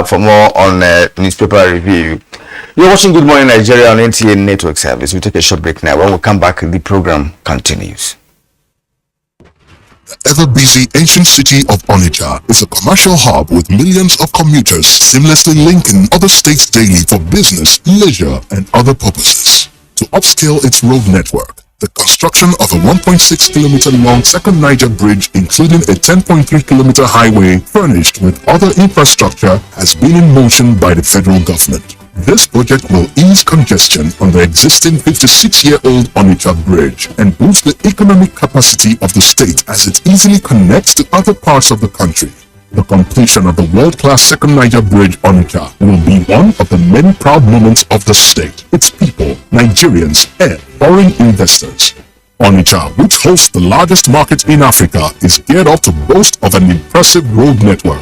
back for more on newspaper review. You're watching Good Morning Nigeria on NTA network service. We take a short break now. When we come back, the program continues. The ever-busy ancient city of Onitsha is a commercial hub with millions of commuters seamlessly linking other states daily for business, leisure, and other purposes. To upscale its road network, the construction of a 1.6-kilometer long second Niger bridge, including a 10.3-kilometer highway furnished with other infrastructure, has been in motion by the federal government. This project will ease congestion on the existing 56-year-old Onitsha bridge and boost the economic capacity of the state as it easily connects to other parts of the country. The completion of the world-class second Niger bridge Onitsha will be one of the many proud moments of the state, its people, Nigerians, and foreign investors. Onitsha, which hosts the largest market in Africa, is geared up to boast of an impressive road network.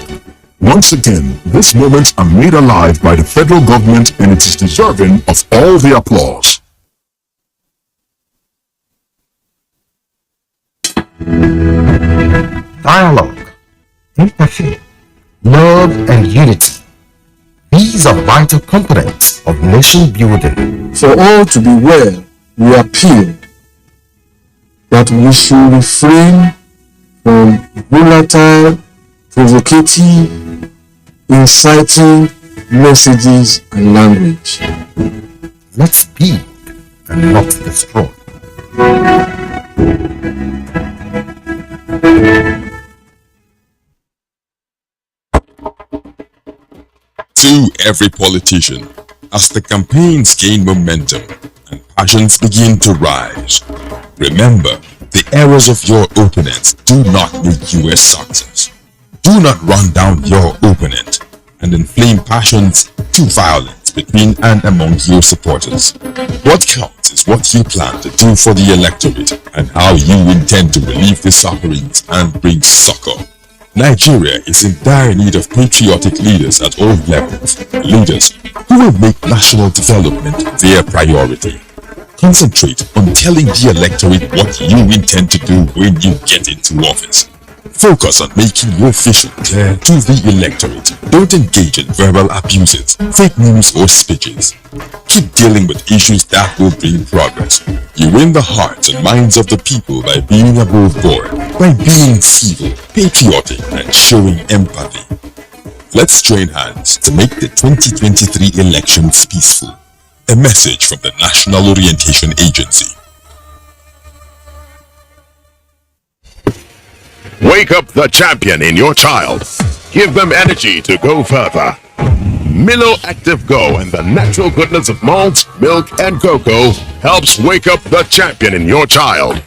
Once again, these moments are made alive by the federal government, and it is deserving of all the applause. Dialogue, empathy, love, and unity. These are vital components of nation building. For all to be well, we appeal that we should refrain from volatile, provocative, inciting messages and language. Let's build and not destroy. To every politician, as the campaigns gain momentum and passions begin to rise, remember, the errors of your opponents do not make you a success. Do not run down your opponent and inflame passions to violence between and among your supporters. What counts is what you plan to do for the electorate and how you intend to relieve the sufferings and bring succor. Nigeria is in dire need of patriotic leaders at all levels, leaders who will make national development their priority. Concentrate on telling the electorate what you intend to do when you get into office. Focus on making your vision clear to the electorate. Don't engage in verbal abuses, fake news, or speeches. Keep dealing with issues that will bring progress. You win the hearts and minds of the people by being above board, by being civil, patriotic, and showing empathy. Let's join hands to make the 2023 elections peaceful. A message from the National Orientation Agency. Wake up the champion in your child. Give them energy to go further. Milo Active Go and the natural goodness of malt, milk, and cocoa helps wake up the champion in your child.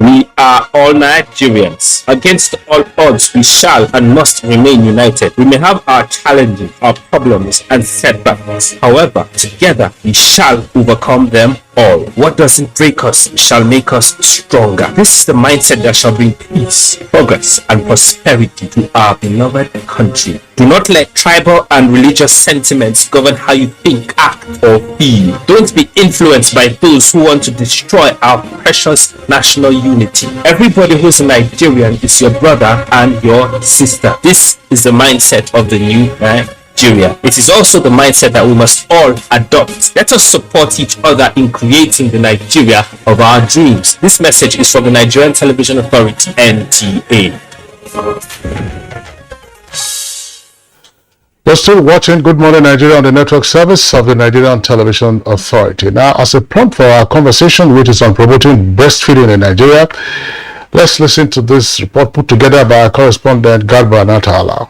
We are all Nigerians. Against all odds, we shall and must remain united. We may have our challenges, our problems, and setbacks. However, together we shall overcome them all. What doesn't break us shall make us stronger. This is the mindset that shall bring peace, progress, and prosperity to our beloved country. Do not let tribal and religious sentiments govern how you think, act, or feel. Don't be influenced by those who want to destroy our precious national unity. Everybody who's a Nigerian is your brother and your sister. This is the mindset of the new Nigeria. It is also the mindset that we must all adopt. Let us support each other in creating the Nigeria of our dreams. This message is from the Nigerian Television Authority, NTA. You're still watching Good Morning Nigeria on the network service of the Nigerian Television Authority. Now, as a prompt for our conversation, which is on promoting breastfeeding in Nigeria, let's listen to this report put together by our correspondent, Garba Natala.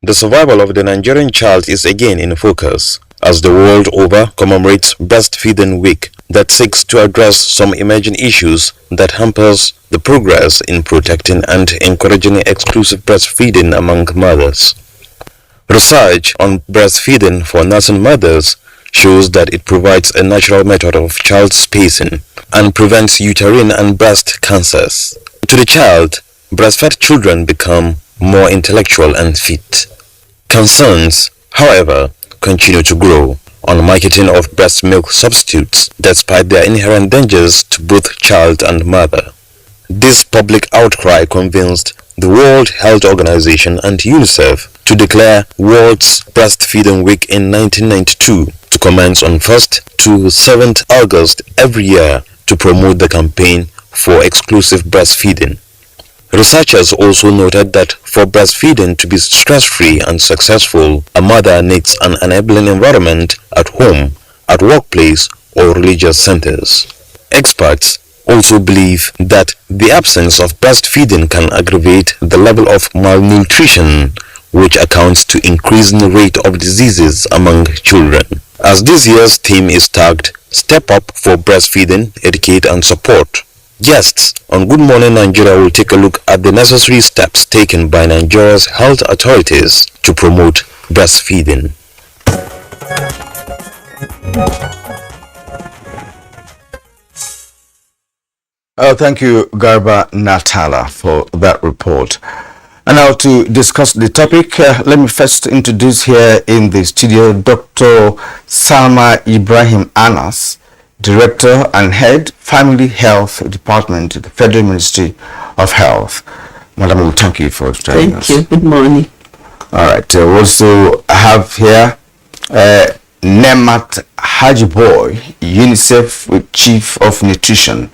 The survival of the Nigerian child is again in focus as the world over commemorates Breastfeeding Week that seeks to address some emerging issues that hampers the progress in protecting and encouraging exclusive breastfeeding among mothers. Research on breastfeeding for nursing mothers shows that it provides a natural method of child spacing and prevents uterine and breast cancers. To the child, breastfed children become more intellectual and fit. Concerns, however, continue to grow on marketing of breast milk substitutes despite their inherent dangers to both child and mother. This public outcry convinced the World Health Organization and UNICEF to declare World's Breastfeeding Week in 1992 to commence on 1st to 7th August every year to promote the campaign for exclusive breastfeeding. Researchers also noted that for breastfeeding to be stress-free and successful, a mother needs an enabling environment at home, at workplace, or religious centers. Experts also believe that the absence of breastfeeding can aggravate the level of malnutrition, which accounts to increasing the rate of diseases among children. As this year's theme is tagged Step Up for Breastfeeding, Educate and Support, guests on Good Morning Nigeria will take a look at the necessary steps taken by Nigeria's health authorities to promote breastfeeding. Thank you, Garba Natala, for that report. And now to discuss the topic, let me first introduce here in the studio Dr. Salma Ibrahim Anas, Director and Head, Family Health Department, the Federal Ministry of Health. Madam, we thank you for joining us. Thank you. Good morning. All right. We also have here Nemat Hajiboy, UNICEF Chief of Nutrition.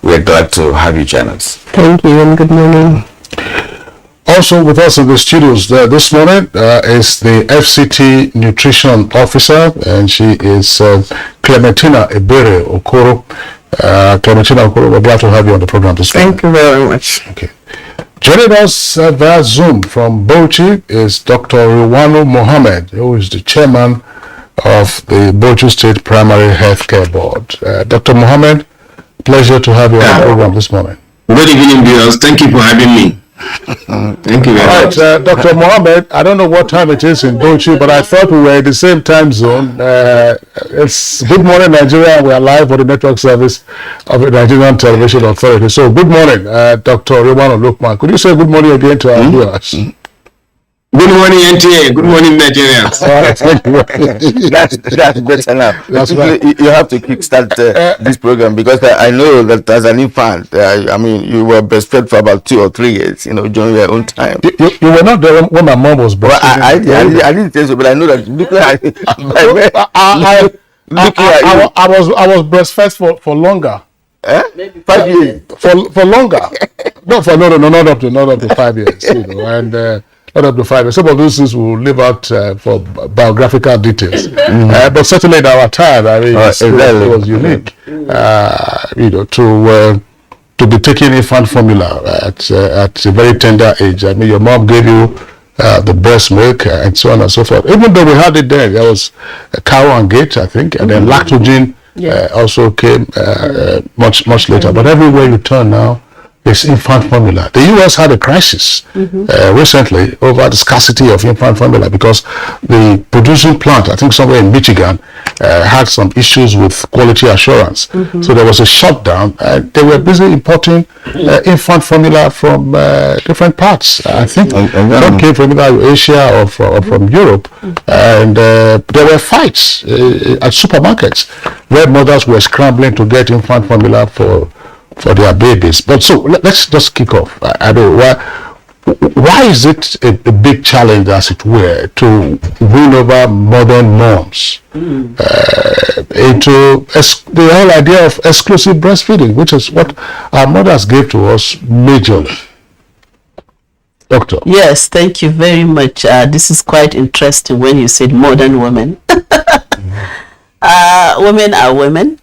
We are glad to have you join us. Thank you and good morning. Also with us in the studios this morning is the FCT Nutrition Officer, and she is Clementina Ebere Okoro. Clementina Okoro, we're glad to have you on the program this morning. Thank you very much. Okay. Joining us via Zoom from Bauchi is Dr. Riwanu Mohammed, who is the chairman of the Bauchi State Primary Healthcare Board. Dr. Mohammed, pleasure to have you on the program this morning. Good evening, viewers. Thank you for having me. Thank you very much. Dr. Mohammed, I don't know what time it is in Bauchi, but I thought we were in the same time zone. It's Good Morning Nigeria. We are live on the network service of the Nigerian Television Authority. So good morning, Dr. Riwanu Lukman. Could you say good morning again to our viewers? Good morning, NTA. Good morning, Nigerians. All right, thank you. That's better now. That's right. You have to kickstart this program, because I know that as an infant, I mean, you were breastfed for about 2 or 3 years, during your own time. You were not there when my mom was breastfeeding. Well, I didn't say so, but I know that. I was breastfed for longer. 5 years. For longer. Not up to 5 years. And not up to 5 years. Some of those things will leave out for biographical details. But certainly in our time, I mean, it was unique. To be taking infant formula at a very tender age. I mean, your mom gave you the breast milk and so on and so forth. Even though we had it then, there was a cow and gate, I think, and then lactogen also came much later. But everywhere you turn now, it's infant formula. The U.S. had a crisis recently over the scarcity of infant formula, because the producing plant, I think somewhere in Michigan, had some issues with quality assurance. So there was a shutdown. They were busy importing infant formula from different parts. I think some came from either Asia or from Europe. And there were fights at supermarkets where mothers were scrambling to get infant formula for their babies. But so let's just kick off. I know why is it a big challenge, as it were, to win over modern moms into the whole idea of exclusive breastfeeding, which is what our mothers gave to us majorly? Doctor. Yes, thank you very much. This is quite interesting when you said modern women. Women are women.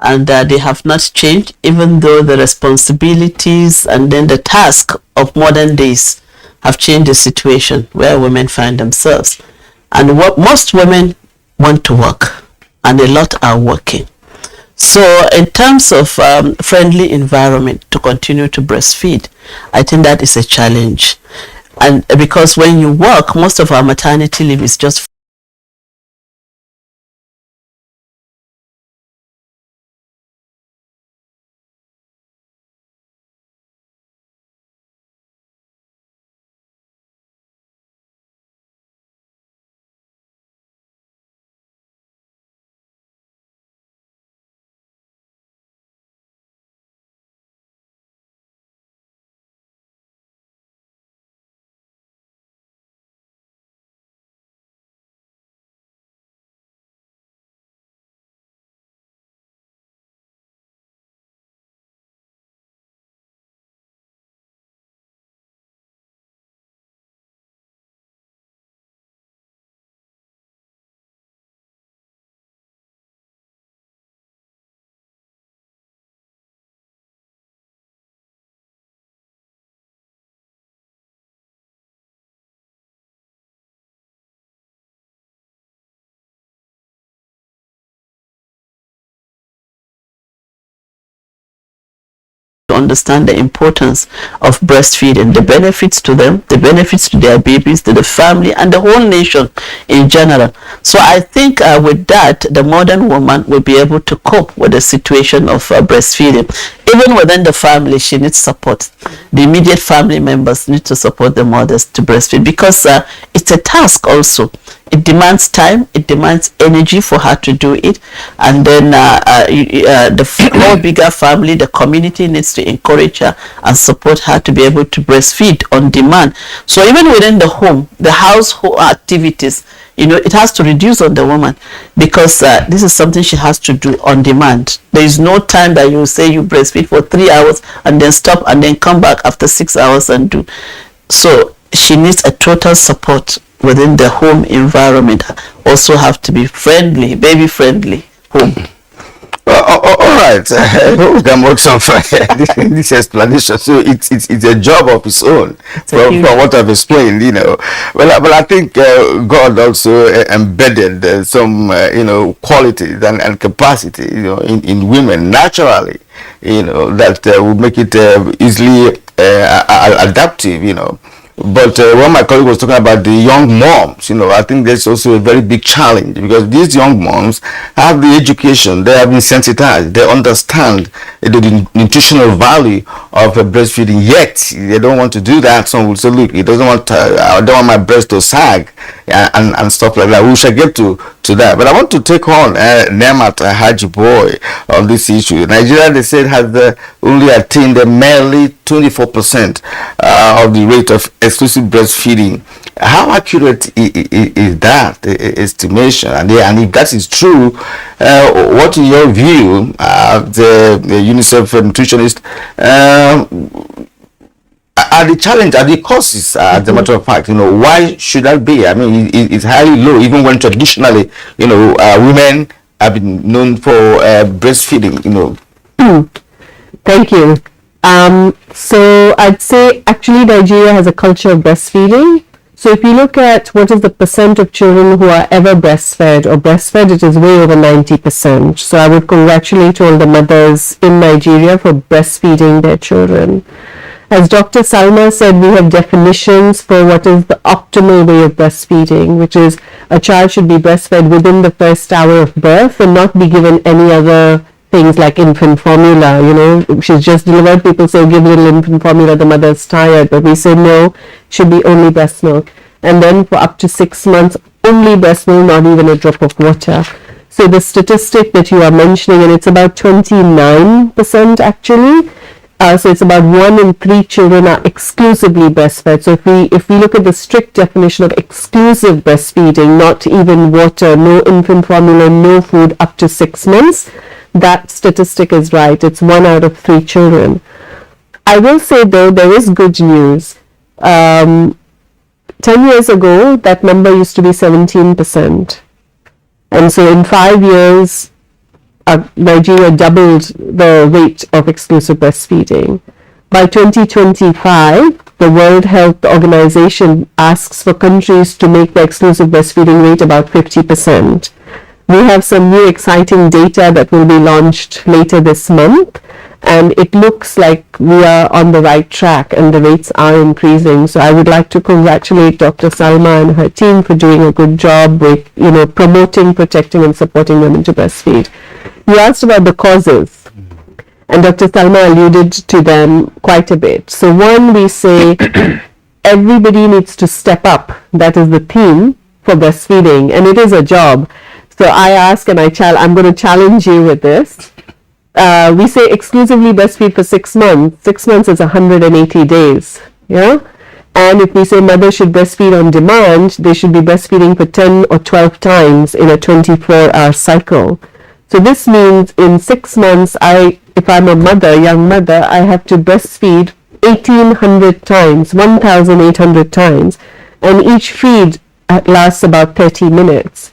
And they have not changed, even though the responsibilities and then the task of modern days have changed the situation where women find themselves. And what most women want to work, and a lot are working. So in terms of friendly environment to continue to breastfeed, I think that is a challenge. And because when you work, most of our maternity leave is just understand the importance of breastfeeding, the benefits to them, the benefits to their babies, to the family, and the whole nation in general. So I think with that, the modern woman will be able to cope with the situation of breastfeeding. Even within the family, she needs support. The immediate family members need to support the mothers to breastfeed, because it's a task also. It demands time, it demands energy for her to do it, and then the whole bigger family, the community needs to encourage her and support her to be able to breastfeed on demand. So even within the home, the household activities, it has to reduce on the woman, because this is something she has to do on demand. There is no time that you say you breastfeed for 3 hours and then stop and then come back after 6 hours and do. So she needs a total support within the home environment. Also have to be friendly, baby friendly home. All right, we can work some this explanation. So it's a job of its own from what I've explained, But I think God also embedded some qualities and capacity, in women naturally, that will make it easily adaptive, But when my colleague was talking about the young moms, I think that's also a very big challenge, because these young moms have the education, they have been sensitized, they understand the nutritional value of breastfeeding, yet they don't want to do that. Some will say, look, I don't want my breast to sag and stuff like that. We shall get to that. But I want to take on Nemat Haji Boy on this issue. Nigeria, they said, has only attained merely 24% of the rate of exclusive breastfeeding. How accurate is that estimation? And if that is true, what in your view, the UNICEF nutritionist, are the challenge, are the causes, as a matter of fact, why should that be? I mean, it's highly low, even when traditionally, women have been known for breastfeeding, Thank you. So I'd say actually Nigeria has a culture of breastfeeding. So if you look at what is the percent of children who are ever breastfed, it is way over 90%. So I would congratulate all the mothers in Nigeria for breastfeeding their children. As Dr. Salma said, we have definitions for what is the optimal way of breastfeeding, which is a child should be breastfed within the first hour of birth and not be given any other things like infant formula. She's just delivered, people say give little infant formula, the mother's tired, but we say no, should be only breast milk. And then for up to 6 months, only breast milk, not even a drop of water. So the statistic that you are mentioning, and it's about 29% actually, so it's about 1 in 3 children are exclusively breastfed. So if we look at the strict definition of exclusive breastfeeding, not even water, no infant formula, no food up to 6 months, that statistic is right. It's 1 out of 3 children. I will say though, there is good news. 10 years ago, that number used to be 17%. And so in 5 years, Nigeria doubled the rate of exclusive breastfeeding. By 2025, the World Health Organization asks for countries to make the exclusive breastfeeding rate about 50%. We have some new exciting data that will be launched later this month, and it looks like we are on the right track and the rates are increasing. So I would like to congratulate Dr. Salma and her team for doing a good job with, promoting, protecting and supporting women to breastfeed. You asked about the causes, and Dr. Salma alluded to them quite a bit. So one, we say everybody needs to step up. That is the theme for breastfeeding, and it is a job. So I ask and I'm going to challenge you with this. We say exclusively breastfeed for 6 months. 6 months is 180 days. Yeah. And if we say mothers should breastfeed on demand, they should be breastfeeding for 10 or 12 times in a 24-hour cycle. So this means in 6 months, if I'm a mother, young mother, I have to breastfeed 1,800 times, 1,800 times, and each feed lasts about 30 minutes.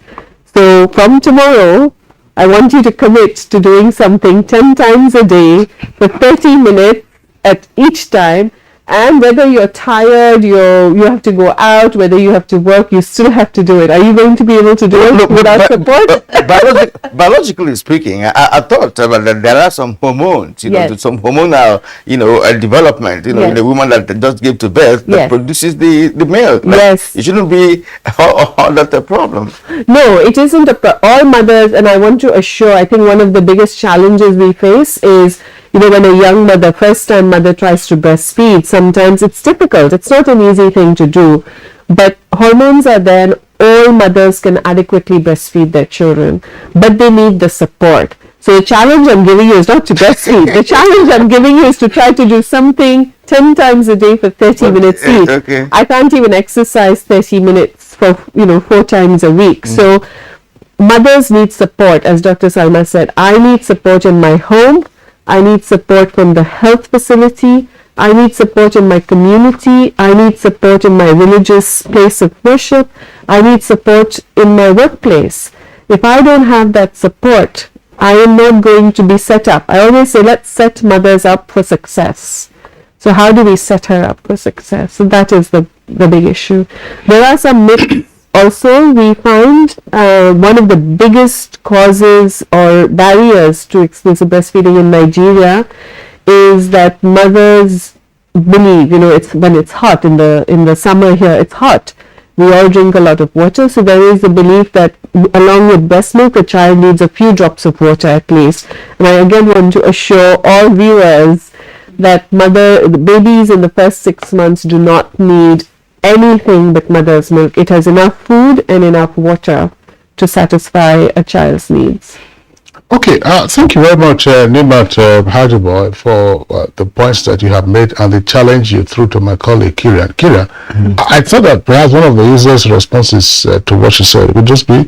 So from tomorrow, I want you to commit to doing something 10 times a day for 30 minutes at each time, And whether you're tired, you have to go out, whether you have to work, you still have to do it. Are you going to be able to do it without support? Biologically speaking, I thought that there are some hormones, Yes. some hormonal, development, in a woman that just gave to birth that produces the milk. Yes. It shouldn't be all that a problem. No, it isn't all mothers, and I want to assure, I think one of the biggest challenges we face is, when a young mother, first time mother tries to breastfeed, sometimes it's difficult. It's not an easy thing to do. But hormones are there, and all mothers can adequately breastfeed their children. But they need the support. So the challenge I'm giving you is not to breastfeed. The challenge I'm giving you is to try to do something 10 times a day for 30 minutes each. Okay. I can't even exercise 30 minutes for, 4 times a week. So mothers need support, as Dr. Salma said. I need support in my home. I need support from the health facility. I need support in my community. I need support in my religious place of worship. I need support in my workplace. If I don't have that support, I am not going to be set up. I always say, let's set mothers up for success. So how do we set her up for success? So that is the big issue. There are some myths. Also, we find one of the biggest causes or barriers to exclusive breastfeeding in Nigeria is that mothers believe, it's when it's hot in the summer here, it's hot. We all drink a lot of water, so there is a belief that along with breast milk, a child needs a few drops of water at least. And I again want to assure all viewers that babies in the first 6 months do not need anything but mother's milk. It has enough food and enough water to satisfy a child's needs. Okay, thank you very much, Nimat Hajiboy, for the points that you have made and the challenge you threw to my colleague Kira. Kira, I thought that perhaps one of the easiest responses to what she said would just be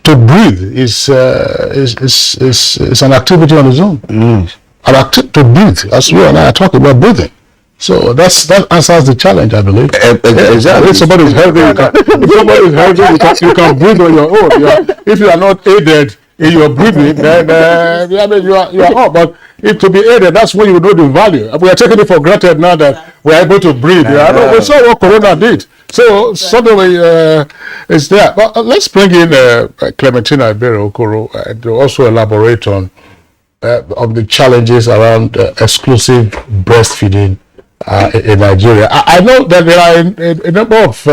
to breathe is an activity on its own. To breathe, as you and I are talking about breathing. So that answers the challenge, I believe. Exactly. If somebody is healthy, you can breathe on your own. If you are not aided in your breathing, then you are off. But if to be aided, that's when you know the value. We are taking it for granted now that we are able to breathe. We saw what Corona did. So suddenly it's there. But let's bring in Clementina Ibero Okoro to also elaborate on the challenges around exclusive breastfeeding in Nigeria. I know that there are a number of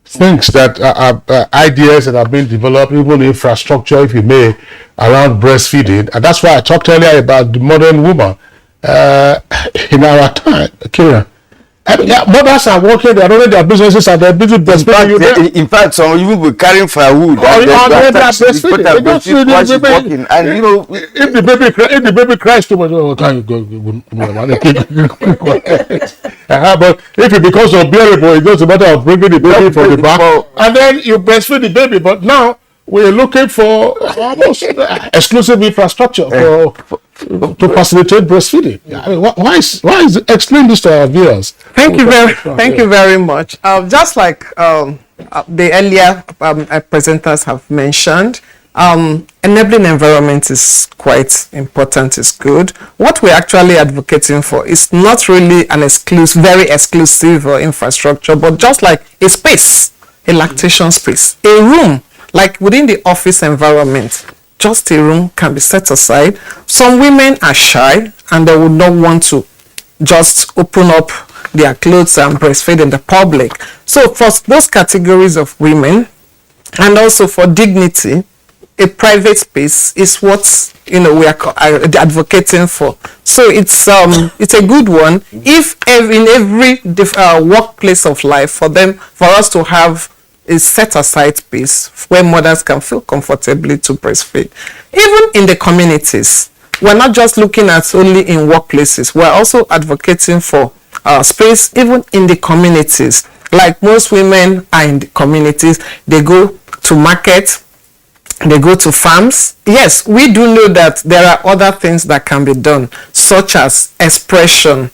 things that are ideas that have been developed, even infrastructure, if you may, around breastfeeding. And that's why I talked earlier about the modern woman in our time. Kira, mothers are working, they're running their businesses and they're busy breastfeeding. In fact, some even be carrying firewood. If the baby cries too much, but if it becomes unbearable, it's just a matter of bringing the baby from the back, and then you breastfeed the baby. But now we're looking for almost exclusive infrastructure to facilitate breastfeeding. I mean, why is explain this to our viewers? Thank you very much. Just like the earlier presenters have mentioned, enabling environment is quite important, is good. What we're actually advocating for is not really an very exclusive infrastructure, but just like a space, a lactation space, a room, like within the office environment. Just a room can be set aside. Some women are shy and they would not want to just open up their clothes and breastfeed in the public. So for those categories of women, and also for dignity, a private space is what we are advocating for. So it's a good one. If in every workplace of life for us to have a set aside space where mothers can feel comfortably to breastfeed. Even in the communities, we're not just looking at only in workplaces, we're also advocating for space even in the communities. Like most women are in the communities, they go to market, they go to farms. Yes, we do know that there are other things that can be done, such as expression.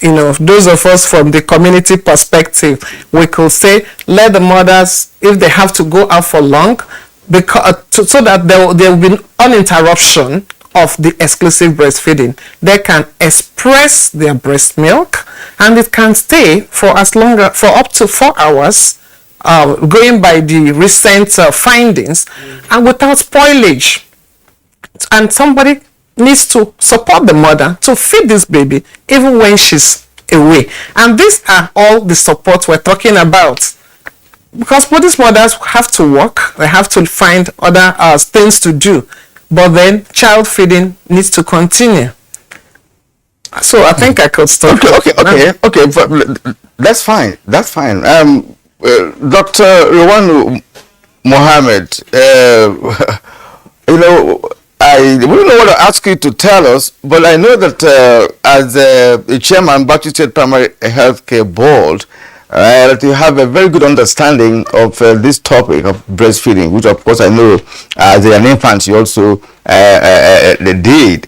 Those of us from the community perspective, we could say, let the mothers, if they have to go out for long, so that there will be uninterruption of the exclusive breastfeeding, they can express their breast milk, and it can stay for up to 4 hours, going by the recent findings, and without spoilage. And somebody needs to support the mother to feed this baby even when she's away. And these are all the support we're talking about, because both mothers have to work, they have to find other things to do, but then child feeding needs to continue. So I think I could stop. Okay. That's fine. Dr. Rwanu Mohammed, I wouldn't want to ask you to tell us, but I know that as a chairman, Baptist State Primary Healthcare Board, that you have a very good understanding of this topic of breastfeeding, which of course I know as an infant you also did.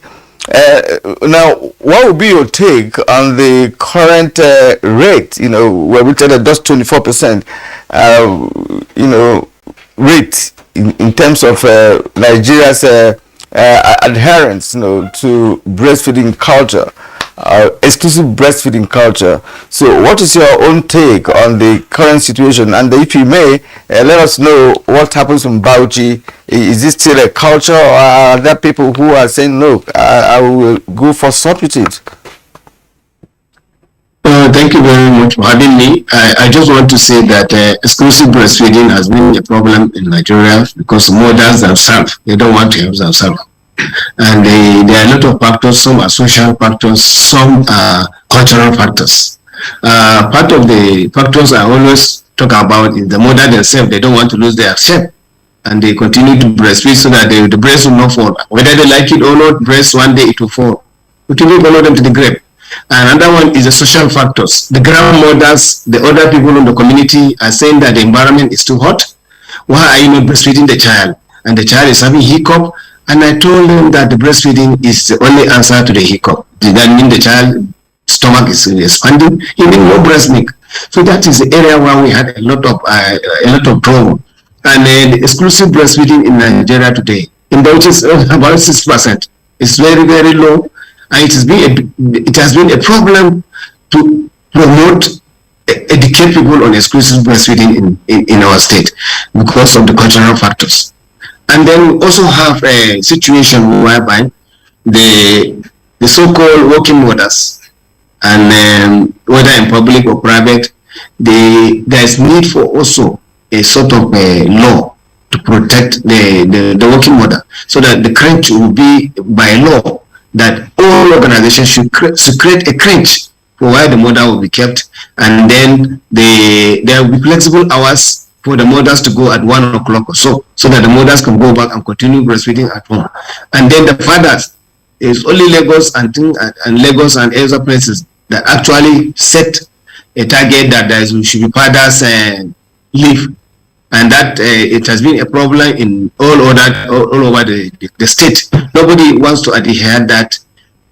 Now, what would be your take on the current rate, where we tell just 24%, rate in terms of Nigeria's adherence, to breastfeeding culture, exclusive breastfeeding culture. So what is your own take on the current situation? And if you may, let us know what happens in Bauchi. Is this still a culture, or are there people who are saying, no, I will go for substitute? Thank you very much for having me. I just want to say that exclusive breastfeeding has been a problem in Nigeria because mothers themselves, they don't want to help themselves. And there are a lot of factors. Some are social factors, some are cultural factors. Part of the factors I always talk about is the mother themselves. They don't want to lose their shape, and they continue to breastfeed so that the breast will not fall. Whether they like it or not, breast one day it will fall. It will follow them to the grave. Another one is the social factors. The grandmothers, the other people in the community are saying that the environment is too hot. Why are you not breastfeeding the child? And the child is having hiccup. And I told them that the breastfeeding is the only answer to the hiccup. Does that mean the child's stomach is expanding? He needs more breast milk. So that is the area where we had a lot of trouble. And the exclusive breastfeeding in Nigeria today, in which is about 6%. It's very, very low. And it has been a problem to promote, educate people on exclusive breastfeeding in our state because of the cultural factors. And then we also have a situation whereby the so-called working mothers, and whether in public or private, there is need for also a sort of a law to protect the working mother, so that the crèche will be by law that all organizations should create a crèche for where the mother will be kept, and then there will be flexible hours for the mothers to go at 1 o'clock or so that the mothers can go back and continue breastfeeding at home. And then the fathers, it's only Lagos and Lagos and other places that actually set a target that there should be fathers leave, and that it has been a problem in all over the state. Nobody wants to adhere that,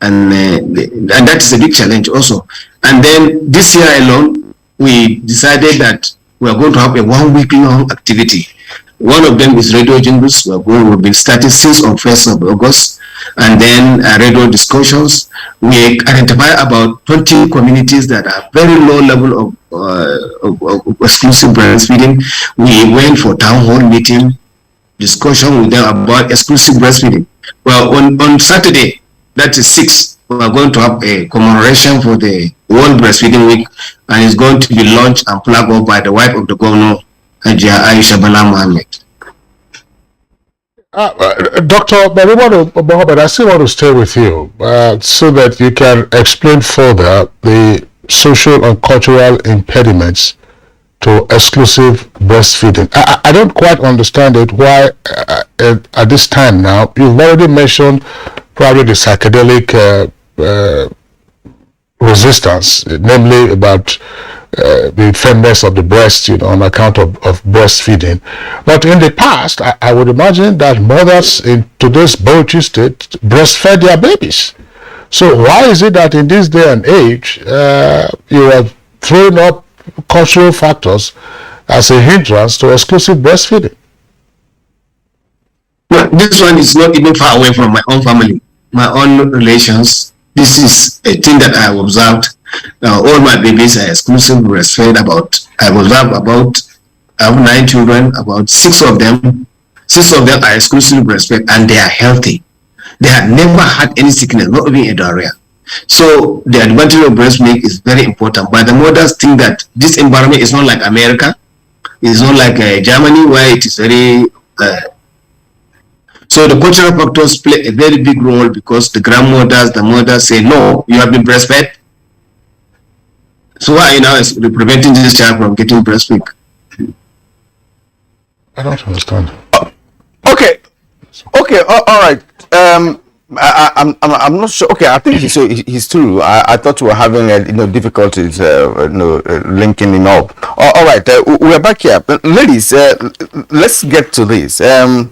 and that is a big challenge also. And then this year alone, we decided that we are going to have a 1 week long activity. One of them is radio jingles. We'll be starting since on 1st of August, and then radio discussions. We identify about 20 communities that are very low level of exclusive breastfeeding. We went for town hall meeting, discussion with them about exclusive breastfeeding. Well, on Saturday, that is 6th, we are going to have a commemoration for the World Breastfeeding Week, and it's going to be launched and flagged off by the wife of the governor, Aisha Bala Mohammed. Dr. Mohammed, I still want to stay with you so that you can explain further the social and cultural impediments to exclusive breastfeeding. I don't quite understand it, why at this time now. You've already mentioned probably the psychedelic resistance, namely about the firmness of the breast, on account of breastfeeding. But in the past, I would imagine that mothers in today's Bauchi state breastfed their babies. So why is it that in this day and age, you are throwing up cultural factors as a hindrance to exclusive breastfeeding? Well, this one is not even far away from my own family. my own relations, this is a thing that I have observed. All my babies are exclusive breastfed. I've observed about, I have 9 children, about 6 of them are exclusively breastfed, and they are healthy. They have never had any sickness, not even a diarrhea. So the advantage of breast milk is very important. But the mothers think that this environment is not like America. It's not like Germany, where it is very... So the cultural factors play a very big role, because the grandmothers, the mothers say, no, you have been breastfed. So why are you now preventing this child from getting breast milk? I don't understand. Okay, all right. I'm not sure. Okay, I think he's true. I thought we were having difficulties linking him up. All right, we're back here, ladies. Let's get to this. And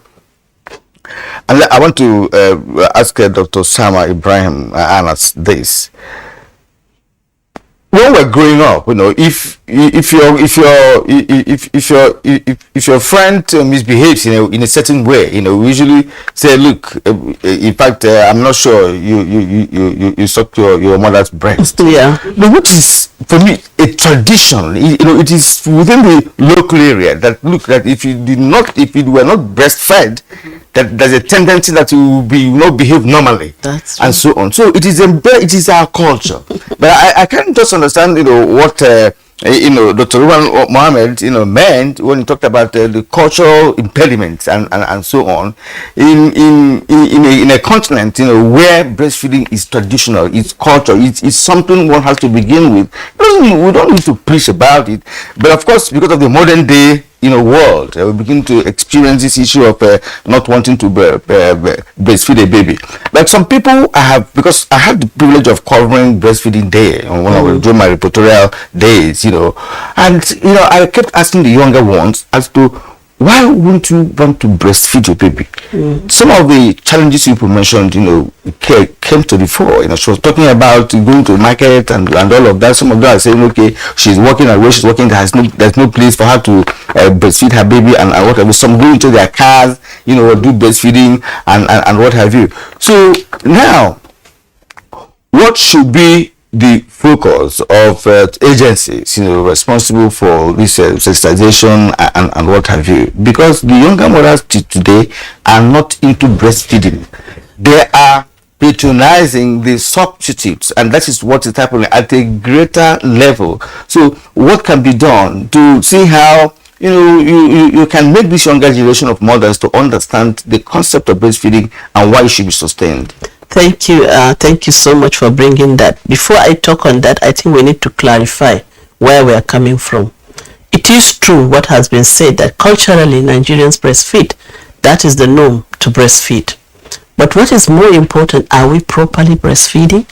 I want to ask Dr. Sama Ibrahim Anas this. When we're growing up, if your friend misbehaves, in a certain way, we usually say, look, in fact, I'm not sure you sucked your mother's breast. Yeah. But which is, for me, a tradition. It is within the local area that, look, that if you were not breastfed, that there's a tendency that you will not behave normally. That's and so on. So it is our culture. But I can't just understand, what Dr. Ruwan Mohammed, meant when he talked about the cultural impediments and so on in a continent, where breastfeeding is traditional, it's culture, it's something one has to begin with. We don't need to preach about it, but of course, because of the modern day world, we begin to experience this issue of not wanting to breastfeed a baby. Like some people, because I had the privilege of covering breastfeeding day during my reportorial days, and I kept asking the younger ones as to why wouldn't you want to breastfeed your baby? Some of the challenges you mentioned, came to the fore. She was talking about going to the market and all of that. Some of them are saying, okay, she's working, and where she's working, there's no place for her to breastfeed her baby and whatever. Some go into their cars, do breastfeeding and what have you. So now, what should be the focus of agencies, responsible for this sensitization and what have you? Because the younger mothers today are not into breastfeeding. They are patronizing the substitutes, and that is what is happening at a greater level. So what can be done to see how you can make this younger generation of mothers to understand the concept of breastfeeding and why it should be sustained? Thank you so much for bringing that. Before I talk on that, I think we need to clarify where we are coming from. It is true what has been said, that culturally Nigerians breastfeed. That is the norm, to breastfeed. But what is more important, are we properly breastfeeding?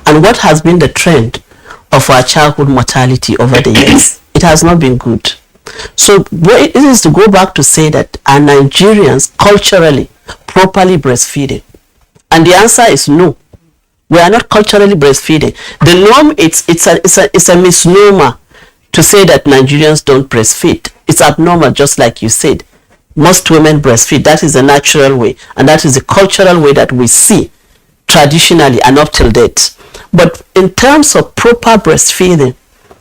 And what has been the trend of our childhood mortality over the years? It has not been good. So it is to go back to say that, are Nigerians culturally properly breastfeeding? And the answer is no. We are not culturally breastfeeding. The norm, it's a misnomer to say that Nigerians don't breastfeed. It's abnormal, just like you said. Most women breastfeed. That is the natural way, and that is the cultural way that we see traditionally and up till date. But in terms of proper breastfeeding,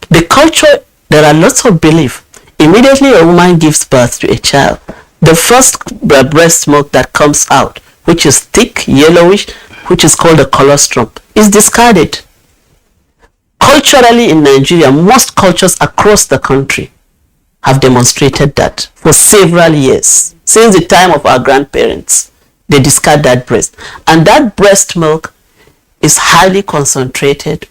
the culture, there are lots of belief. Immediately a woman gives birth to a child, the first breast milk that comes out, which is thick, yellowish, which is called a colostrum, is discarded. Culturally in Nigeria, most cultures across the country have demonstrated that for several years. Since the time of our grandparents, they discard that breast. And that breast milk is highly concentrated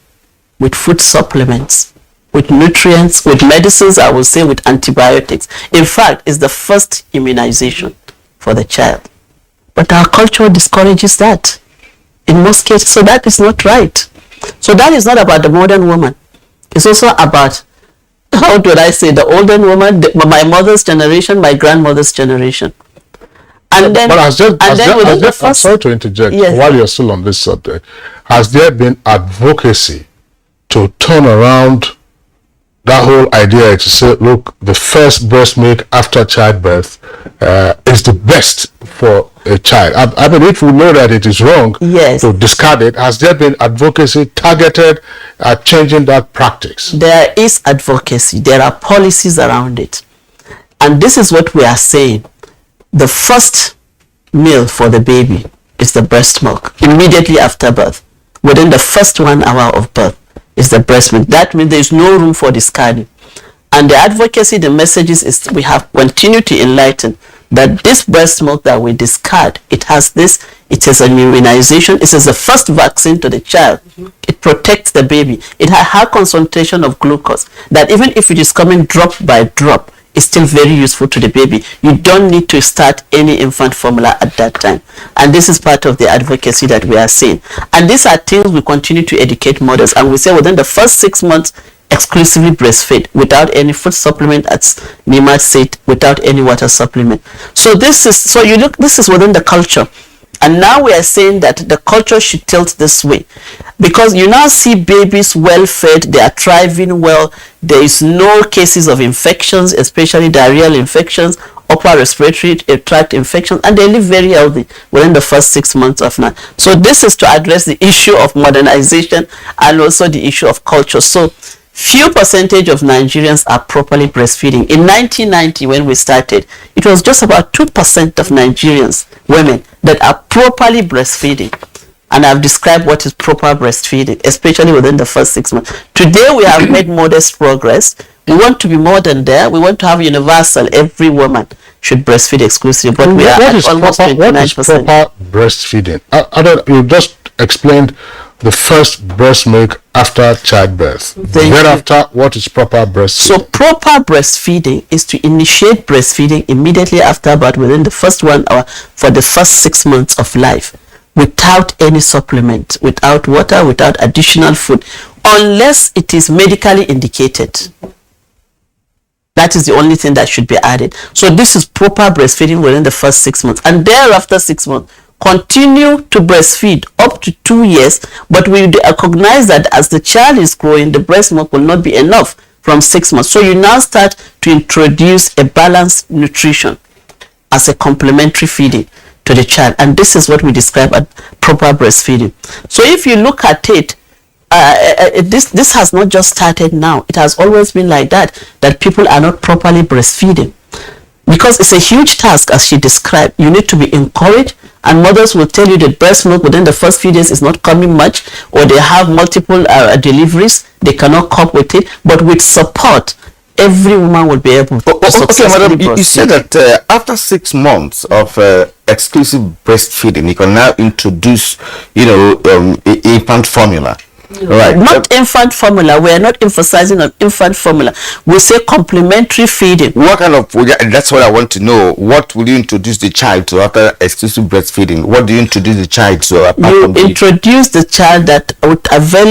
with food supplements, with nutrients, with medicines, I would say with antibiotics. In fact, it's the first immunization for the child. But our culture discourages that in most cases. So that is not right. So that is not about the modern woman. It's also about, how do I say, the older woman, my mother's generation, my grandmother's generation. And then, but I'm sorry to interject, yes, while you're still on this subject. Has there been advocacy to turn around that whole idea is to say, look, the first breast milk after childbirth is the best for a child. I mean, if we know that it is wrong to discard it, has there been advocacy targeted at changing that practice? There is advocacy. There are policies around it. And this is what we are saying. The first meal for the baby is the breast milk immediately after birth. Within the first 1 hour of birth is the breast milk. That means there is no room for discarding. And the advocacy, the messages is we have continued to enlighten that this breast milk that we discard, it has this, it is an immunization, it is the first vaccine to the child. It protects the baby. It has high concentration of glucose that even if it is coming drop by drop, it's still very useful to the baby. You don't need to start any infant formula at that time. And this is part of the advocacy that we are seeing. And these are things we continue to educate mothers. And we say within the first 6 months, exclusively breastfeed without any food supplement, as Nima said, without any water supplement. So this is, so you look, this is within the culture. And now we are saying that the culture should tilt this way, because you now see babies well fed, they are thriving well, there is no cases of infections, especially diarrheal infections, upper respiratory tract infections, and they live very healthy within the first 6 months of life. So this is to address the issue of modernization and also the issue of culture. So few percentage of Nigerians are properly breastfeeding. In 1990, when we started, it was just about 2% of Nigerians, women, that are properly breastfeeding. And I've described what is proper breastfeeding, especially within the first 6 months. Today, we have made modest progress. We want to be more than there. We want to have universal, every woman should breastfeed exclusively. But we are at almost 29%. What is proper breastfeeding? You just explained the first breast milk after childbirth. Thereafter, what is proper breastfeeding? So proper breastfeeding is to initiate breastfeeding immediately after birth within the first 1 hour for the first 6 months of life, without any supplement, without water, without additional food, unless it is medically indicated. That is the only thing that should be added. So this is proper breastfeeding within the first 6 months. And thereafter 6 months, continue to breastfeed up to 2 years, but we recognize that as the child is growing, the breast milk will not be enough from 6 months. So you now start to introduce a balanced nutrition as a complementary feeding to the child. And this is what we describe as proper breastfeeding. So if you look at it, this has not just started now. It has always been like that people are not properly breastfeeding. Because it's a huge task, as she described. You need to be encouraged, and mothers will tell you that breast milk within the first few days is not coming much, or they have multiple deliveries, they cannot cope with it. But with support, every woman will be able to successfully breastfeed. You said that after 6 months of exclusive breastfeeding, you can now introduce, infant formula. Right. Not infant formula. We are not emphasizing on infant formula. We say complementary feeding. What kind of, that's what I want to know. What will you introduce the child to after exclusive breastfeeding? What do you introduce the child to? You introduce the child that with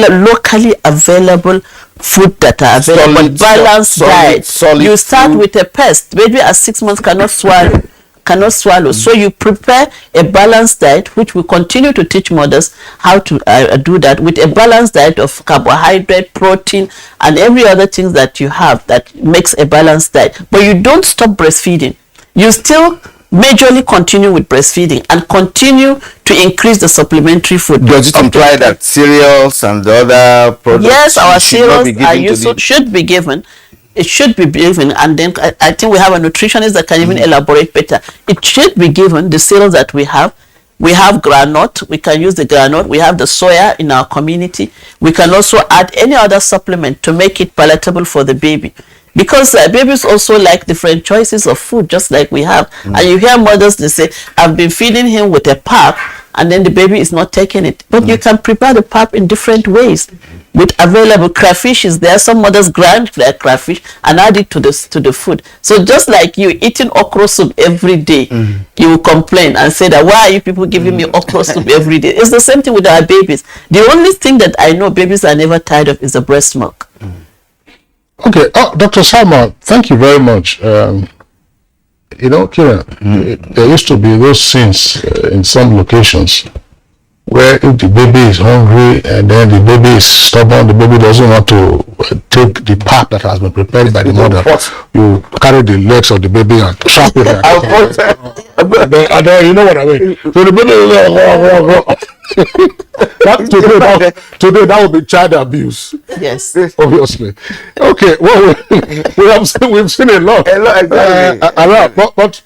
locally available food that are available, balanced diet. You start with a pest. Baby at 6 months cannot swallow. So you prepare a balanced diet, which we continue to teach mothers how to do that, with a balanced diet of carbohydrate, protein, and every other thing that you have that makes a balanced diet. But you don't stop breastfeeding. You still majorly continue with breastfeeding and continue to increase the supplementary food. Does it imply that cereals and the other products? Yes, our cereals should be given. It should be given, and then I think we have a nutritionist that can even elaborate better. It should be given, the cereals that we have. We have granite, we can use the granite. We have the soya in our community. We can also add any other supplement to make it palatable for the baby. Because babies also like different choices of food, just like we have. And you hear mothers, they say, I've been feeding him with a pap, and then the baby is not taking it. But you can prepare the pap in different ways. With available crayfish is there. Some mothers grind their crayfish and add it to the food. So just like you eating okra soup every day, you will complain and say that, why are you people giving me okra soup every day? It's the same thing with our babies. The only thing that I know babies are never tired of is the breast milk. Okay, Dr. Salma, thank you very much. Kira, there used to be those scenes in some locations where if the baby is hungry and then the baby is stubborn, the baby doesn't want to take the part that has been prepared by the mother, you carry the legs of the baby and trap it. And then you know what I mean. So the baby today that would be child abuse. Yes. Obviously. Okay. Well, we've seen a lot. Exactly. But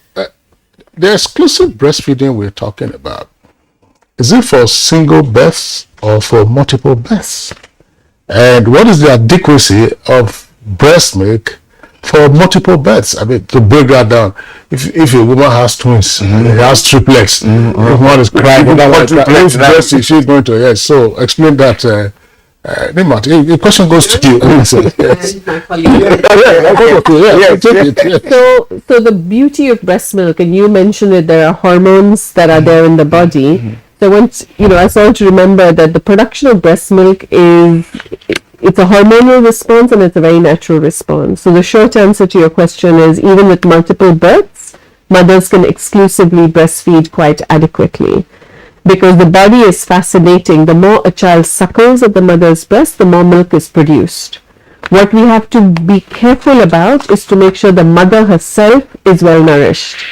the exclusive breastfeeding we're talking about, is it for single births or for multiple births? And what is the adequacy of breast milk for multiple births? I mean, to break that down, if a woman has twins, has triplets, if one is crying, which breast is she going to? Yes. So explain that. Nimat, the question goes to you. So the beauty of breast milk, and you mentioned it, there are hormones that are there in the body. So once, I want to remember that the production of breast milk it's a hormonal response and it's a very natural response. So the short answer to your question is, even with multiple births, mothers can exclusively breastfeed quite adequately. Because the body is fascinating. The more a child suckles at the mother's breast, the more milk is produced. What we have to be careful about is to make sure the mother herself is well nourished.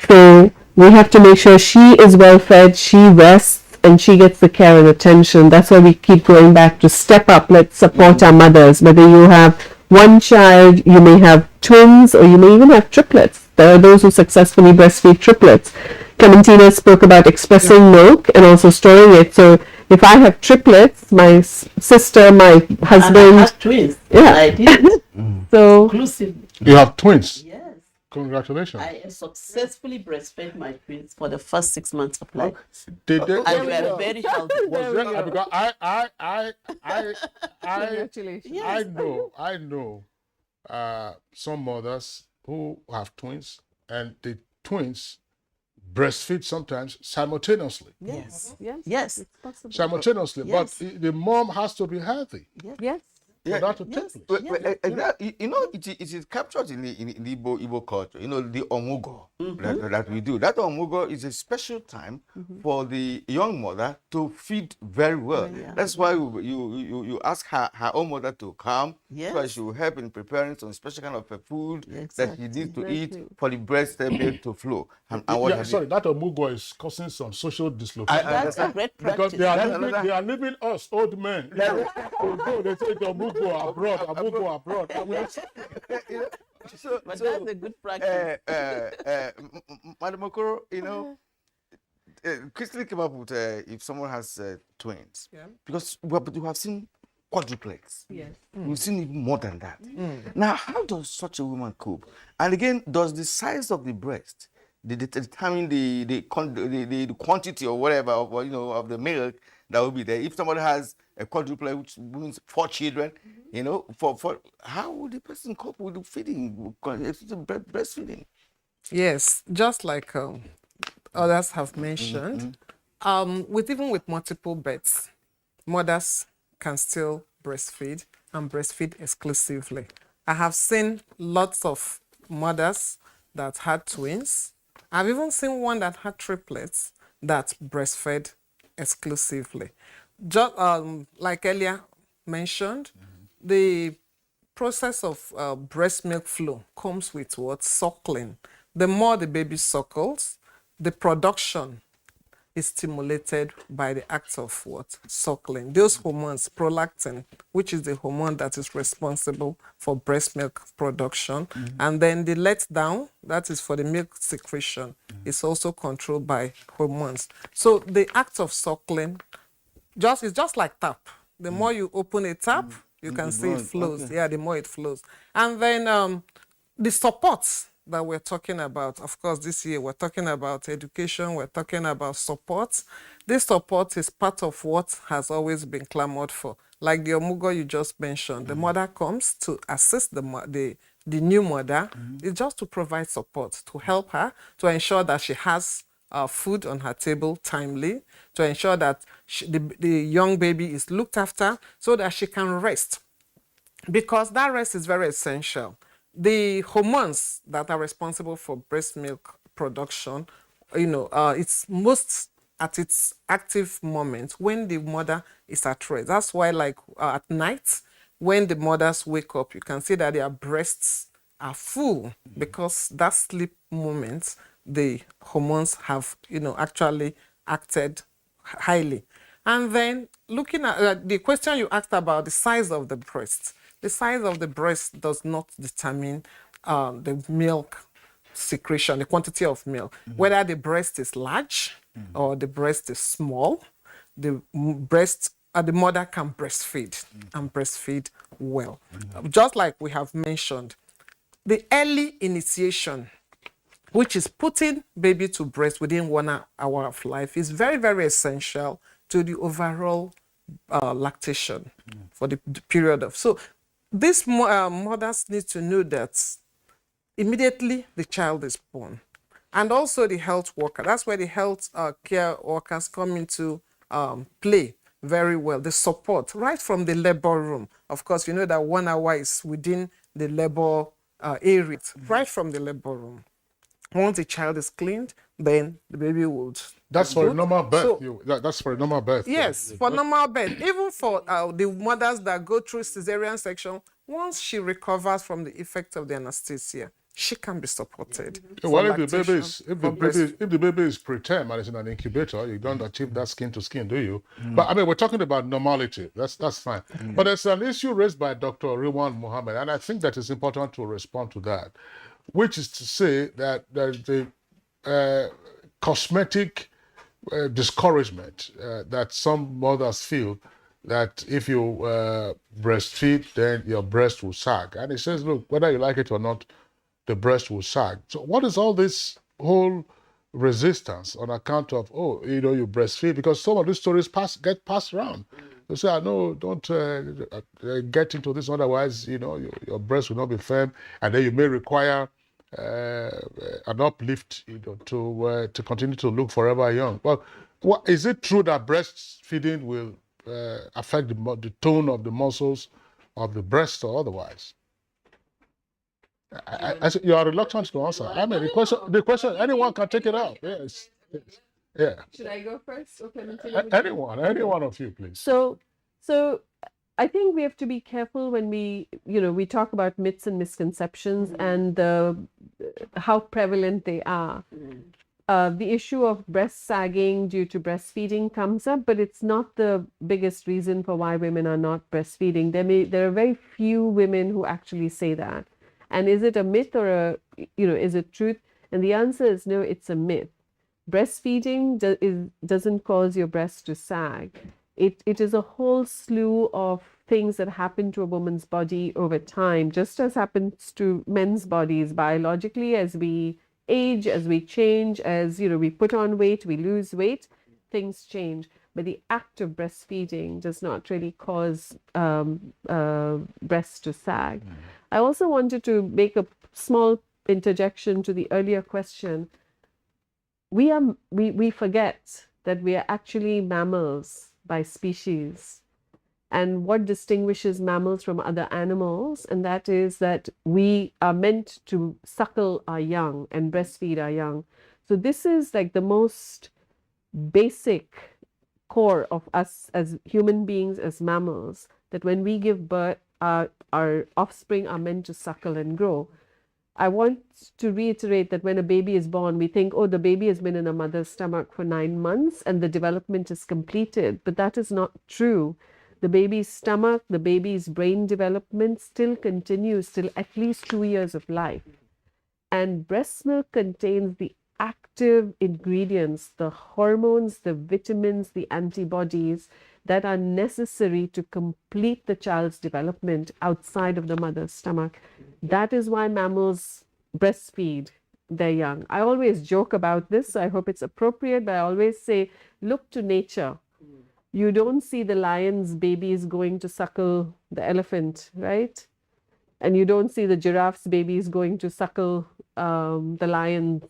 So we have to make sure she is well fed, she rests, and she gets the care and attention. That's why we keep going back to step up. Let's support our mothers. Whether you have one child, you may have twins, or you may even have triplets. There are those who successfully breastfeed triplets. Clementina spoke about expressing milk and also storing it. So if I have triplets, my sister, my husband, And I have twins. Yeah. I did. So Exclusively. You have twins. Yes. Congratulations. I successfully breastfed my twins for the first 6 months of life. Did they? And we are very healthy. Was there, because Congratulations. I know some mothers who have twins, and the twins breastfeed sometimes simultaneously. Yes. Yes. It's possible. Simultaneously, Yes. but the mom has to be healthy Yes. for that to take place. Exactly. It is captured in the Igbo culture. The omugo that we do. That omugo is a special time for the young mother to feed very well. That's why you ask her own mother to come, so that she will help in preparing some special kind of food that she needs to eat for the breast milk to flow. And Sorry, that omugo is causing some social dislocation. That's a great practice. Because they are leaving us old men. They say the omugo abroad. But that's a good practice. Madam Okoro, Christine came up with if someone has twins, because you have seen quadruplets. Yes. We've seen even more than that. Now, how does such a woman cope? And again, does the size of the breast determine the quantity or whatever of the milk that will be there? If somebody has a quadruplet, which means 4 children, for how would the person cope with the feeding, breastfeeding? Yes, just like others have mentioned, even with multiple births, mothers can still breastfeed and breastfeed exclusively. I have seen lots of mothers that had twins. I've even seen one that had triplets that breastfed exclusively. Just like earlier mentioned, the process of breast milk flow comes with what? Suckling. The more the baby suckles, the production is stimulated by the act of what? Suckling. Those hormones, prolactin, which is the hormone that is responsible for breast milk production, and then the letdown, that is for the milk secretion, is also controlled by hormones. So the act of suckling it's just like tap. The more you open a tap, you can see it flows. Okay. Yeah, the more it flows. And then the supports that we're talking about, of course, this year we're talking about education, we're talking about support. This support is part of what has always been clamored for. Like the omugo you just mentioned, the mother comes to assist the new mother. It's just to provide support, to help her, to ensure that she has food on her table timely, to ensure that the young baby is looked after so that she can rest. Because that rest is very essential. The hormones that are responsible for breast milk production, it's most at its active moment when the mother is at rest. That's why, like at night, when the mothers wake up, you can see that their breasts are full because that sleep moment, the hormones have, actually acted highly. And then looking at the question you asked about the size of the breast, the size of the breast does not determine the milk secretion, the quantity of milk, whether the breast is large or the breast is small. The mother can breastfeed and breastfeed well. Just like we have mentioned, the early initiation, which is putting baby to breast within 1 hour of life, is very, very essential to the overall lactation for the period of. So these mothers need to know that immediately the child is born. And also the health worker. That's where the health care workers come into play very well. The support right from the labor room. Of course, you know that 1 hour is within the labor area, right from the labor room. Once the child is cleaned, then the baby would. That's for a normal birth. That's for a normal birth. Yes, for normal birth. Even for the mothers that go through cesarean section, once she recovers from the effect of the anesthesia, she can be supported. Well, if the baby is preterm and is in an incubator, you don't achieve that skin to skin, do you? But I mean, we're talking about normality. That's fine. But there's an issue raised by Dr. Riwan Mohammed, and I think that it's important to respond to that, which is to say that the cosmetic discouragement that some mothers feel that if you breastfeed, then your breast will sag. And he says, look, whether you like it or not, the breast will sag. So what is all this whole resistance on account of, you breastfeed? Because some of these stories get passed around. They say, no, don't get into this, otherwise, your breast will not be firm, and then you may require an uplift, to continue to look forever young. Well, is it true that breastfeeding will affect the tone of the muscles of the breast or otherwise? You are reluctant to answer. I mean, the question, anyone can take it up. Yes. Yeah. Should I go first? Okay. Anyone of you, please. So I think we have to be careful when we talk about myths and misconceptions and how prevalent they are. The issue of breast sagging due to breastfeeding comes up, but it's not the biggest reason for why women are not breastfeeding. There are very few women who actually say that. And is it a myth or is it truth? And the answer is no, it's a myth. Breastfeeding doesn't cause your breast to sag. It is a whole slew of things that happen to a woman's body over time, just as happens to men's bodies biologically. As we age, as we change, as we put on weight, we lose weight, things change. But the act of breastfeeding does not really cause breasts to sag. I also wanted to make a small interjection to the earlier question. We forget that we are actually mammals by species, and what distinguishes mammals from other animals, and that is that we are meant to suckle our young and breastfeed our young. So this is like the most basic core of us as human beings, as mammals, that when we give birth, our offspring are meant to suckle and grow. I want to reiterate that when a baby is born, we think, the baby has been in a mother's stomach for 9 months and the development is completed. But that is not true. The baby's stomach, the baby's brain development still continues till at least 2 years of life. And breast milk contains the active ingredients, the hormones, the vitamins, the antibodies that are necessary to complete the child's development outside of the mother's stomach. That is why mammals breastfeed their young. I always joke about this, so I hope it's appropriate, but I always say, look to nature. You don't see the lion's babies going to suckle the elephant, right? And you don't see the giraffe's babies going to suckle the lion's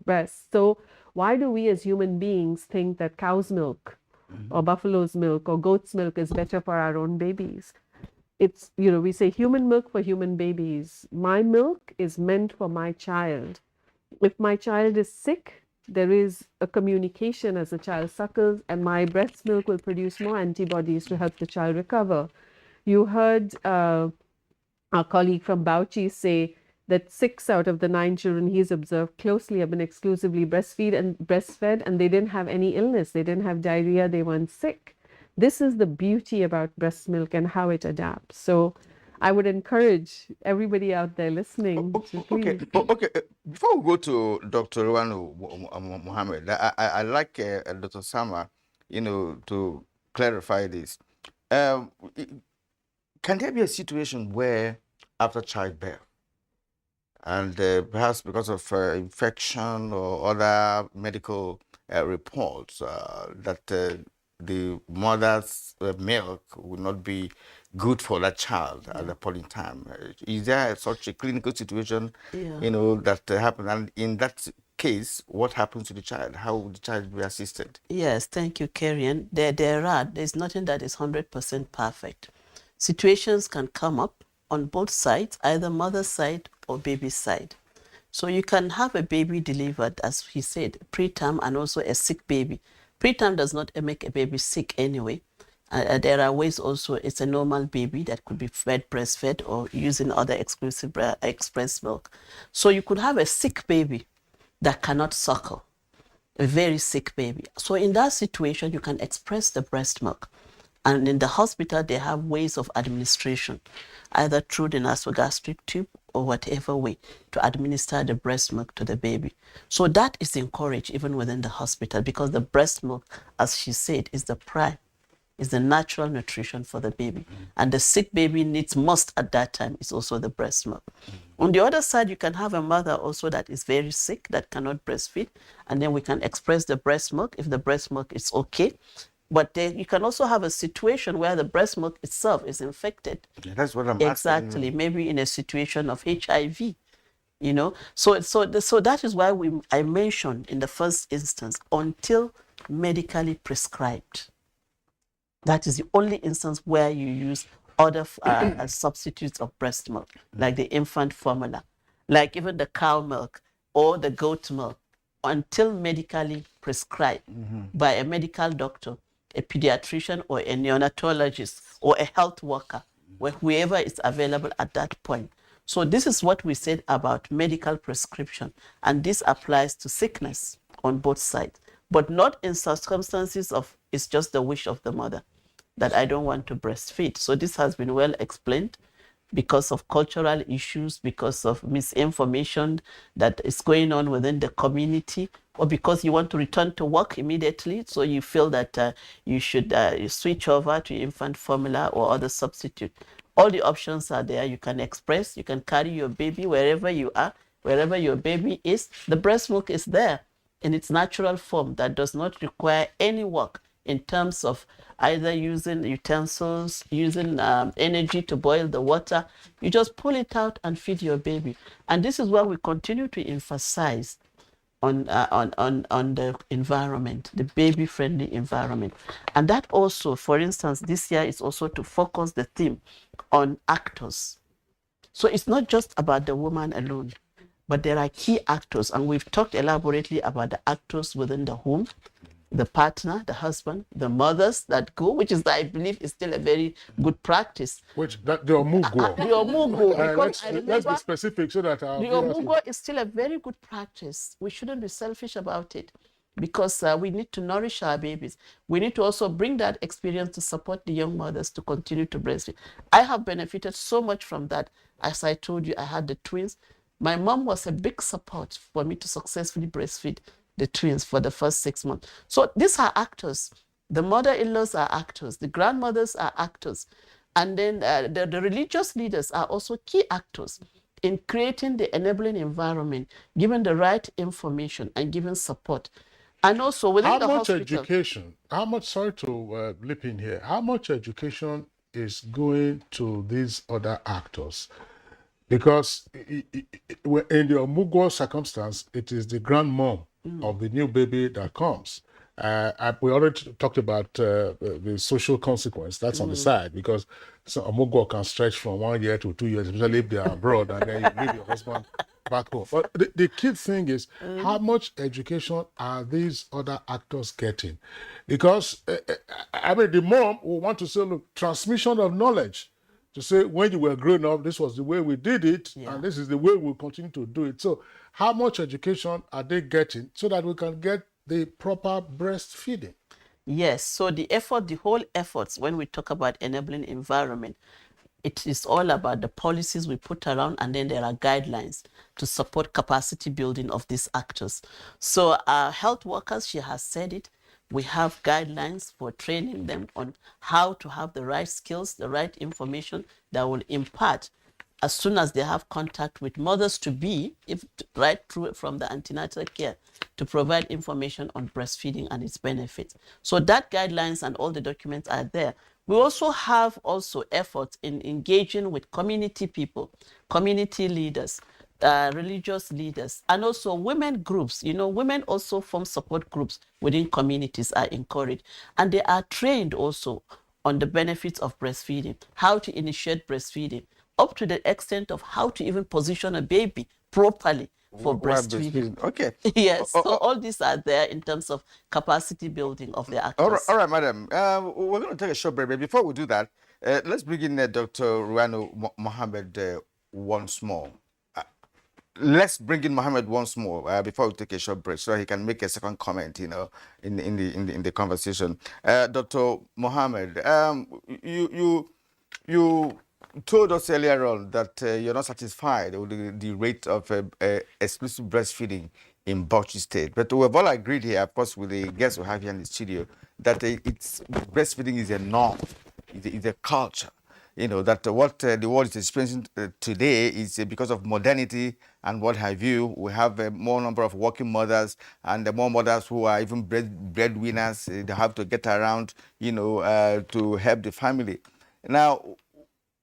breast. So why do we as human beings think that cow's milk or buffalo's milk or goat's milk is better for our own babies? It's, we say human milk for human babies. My milk is meant for my child. If my child is sick, there is a communication as the child suckles, and my breast milk will produce more antibodies to help the child recover. You heard our colleague from Bauchi say that 6 out of the 9 children he's observed closely have been exclusively breastfed, and they didn't have any illness. They didn't have diarrhea. They weren't sick. This is the beauty about breast milk and how it adapts. So I would encourage everybody out there listening to please. Okay. Before we go to Dr. Ruwanu Mohammed, I like Dr. Sama, to clarify this. Can there be a situation where after childbirth, and perhaps because of infection or other medical reports, that the mother's milk will not be good for that child at that point in time? Is there such a clinical situation, that happens? And in that case, what happens to the child? How will the child be assisted? Yes, thank you, Karian. There's nothing that is 100% perfect. Situations can come up on both sides, either mother's side or baby's side. So you can have a baby delivered, as he said, preterm, and also a sick baby. Preterm does not make a baby sick anyway. There are ways also, it's a normal baby that could be fed breastfed or using other exclusive express milk. So you could have a sick baby that cannot suckle, a very sick baby. So in that situation, you can express the breast milk. And in the hospital, they have ways of administration, either through the nasogastric tube or whatever way to administer the breast milk to the baby. So that is encouraged even within the hospital, because the breast milk, as she said, is the prime, is the natural nutrition for the baby. And the sick baby needs most at that time is also the breast milk. On the other side, you can have a mother also that is very sick, that cannot breastfeed, and then we can express the breast milk if the breast milk is okay. But you can also have a situation where the breast milk itself is infected. Yeah, that's what I'm asking. Exactly, maybe in a situation of HIV, So that is why I mentioned in the first instance, until medically prescribed. That is the only instance where you use other substitutes of breast milk, like the infant formula, like even the cow milk or the goat milk, until medically prescribed by a medical doctor, a pediatrician or a neonatologist or a health worker, whoever is available at that point. So this is what we said about medical prescription, and this applies to sickness on both sides, but not in circumstances of it's just the wish of the mother that I don't want to breastfeed. So this has been well explained because of cultural issues, because of misinformation that is going on within the community, or because you want to return to work immediately, so you feel that you should switch over to infant formula or other substitute. All the options are there. You can express, you can carry your baby wherever you are, wherever your baby is. The breast milk is there in its natural form that does not require any work in terms of either using utensils, using energy to boil the water. You just pull it out and feed your baby. And this is what we continue to emphasize on the environment, the baby-friendly environment. And that also, for instance, this year is also to focus the theme on actors. So it's not just about the woman alone, but there are key actors, and we've talked elaborately about the actors within the home, the partner, the husband, the mothers that go, which is, I believe, is still a very good practice. Which, the omugo. The omugo. Let's be specific so that the omugo is still a very good practice. We shouldn't be selfish about it, because we need to nourish our babies. We need to also bring that experience to support the young mothers to continue to breastfeed. I have benefited so much from that. As I told you, I had the twins. My mom was a big support for me to successfully breastfeed the twins for the first 6 months. So these are actors. The mother-in-laws are actors. The grandmothers are actors. And then the religious leaders are also key actors in creating the enabling environment, giving the right information and giving support. And also within the hospital. How much, sorry to leap in here, how much education is going to these other actors? Because in the omugo circumstance, it is the grandmom of the new baby that comes. We already talked about the social consequence. That's on the side, because omugo can stretch from 1 year to 2 years, especially if they are abroad, and then you leave your husband back home. But the key thing is, how much education are these other actors getting? Because, I mean, the mom will want to say, look, transmission of knowledge. to say when you were growing up, this was the way we did it, Yeah. and this is the way we'll continue to do it. So how much education are they getting so that we can get the proper breastfeeding? Yes, so the whole efforts, when we talk about enabling environment, it is all about the policies we put around, and then there are guidelines to support capacity building of these actors. So our health workers, she has said it, we have guidelines for training them on how to have the right skills, the right information that will impart as soon as they have contact with mothers to be, if right through from the antenatal care, to provide information on breastfeeding and its benefits. So that guidelines and all the documents are there. We also have efforts in engaging with community people, community leaders, religious leaders, and also women groups. You know, women also form support groups within communities, are encouraged, and they are trained also on the benefits of breastfeeding, how to initiate breastfeeding, up to the extent of how to even position a baby properly for breastfeeding. Okay. Yes, so all these are there in terms of capacity building of the actors. All right, madam. We're going to take a short break, but before we do that, let's bring in Dr. Ruano Mohammed once more. Let's bring in Mohammed once more before we take a short break, so he can make a second comment, you know, in the conversation. Dr. Mohammed, you told us earlier on that you're not satisfied with the rate of exclusive breastfeeding in Bauchi State, but we've all agreed here, of course, with the guests we have here in the studio, that breastfeeding is a norm, it's a culture. You know, that what the world is experiencing today is because of modernity and what have you. We have a more number of working mothers, and the more mothers who are even breadwinners. They have to get around, you know, to help the family. Now,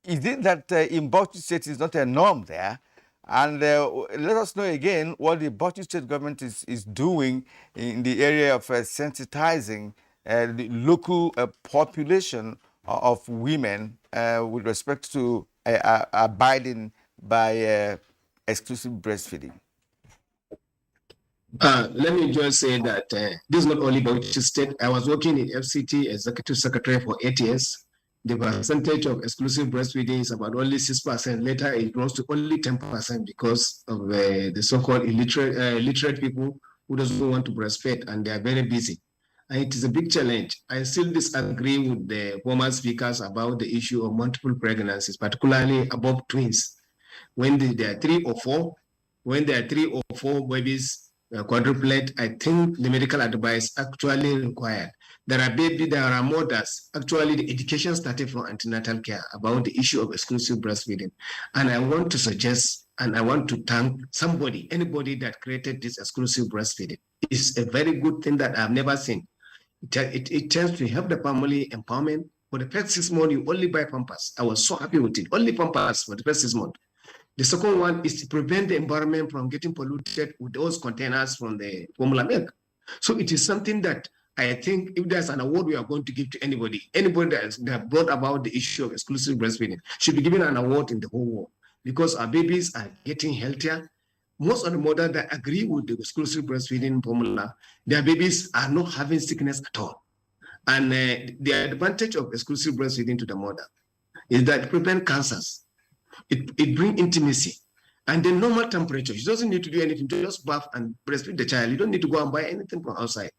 is it that in Bauchi State is not a norm there? And let us know again what the Bauchi State government is doing in the area of sensitizing the local population of women with respect to abiding by exclusive breastfeeding. Let me just say that this is not only Bauchi State. I was working in FCT Executive Secretary for 8 years. The percentage of exclusive breastfeeding is about only 6%. Later, it grows to only 10% because of the so-called illiterate people who doesn't want to breastfeed, and they are very busy. And it is a big challenge. I still disagree with the former speakers about the issue of multiple pregnancies, particularly above twins. When there are 3 or 4, when there are 3 or 4 babies quadruplet, I think the medical advice actually required. There are mothers. Actually, the education started from antenatal care about the issue of exclusive breastfeeding. And I want to suggest, and I want to thank anybody that created this exclusive breastfeeding. It's a very good thing that I've never seen. It tends to help the family empowerment. For the first 6 months, you only buy Pampers. I was so happy with it. Only Pampers for the first 6 months. The second one is to prevent the environment from getting polluted with those containers from the formula milk. So it is something that I think if there's an award we are going to give to anybody that brought about the issue of exclusive breastfeeding should be given an award in the whole world, because our babies are getting healthier. Most of the mothers that agree with the exclusive breastfeeding formula, their babies are not having sickness at all. And the advantage of exclusive breastfeeding to the mother is that it prevents cancers. It brings intimacy. And the normal temperature, she doesn't need to do anything, just bath and breastfeed the child. You don't need to go and buy anything from outside.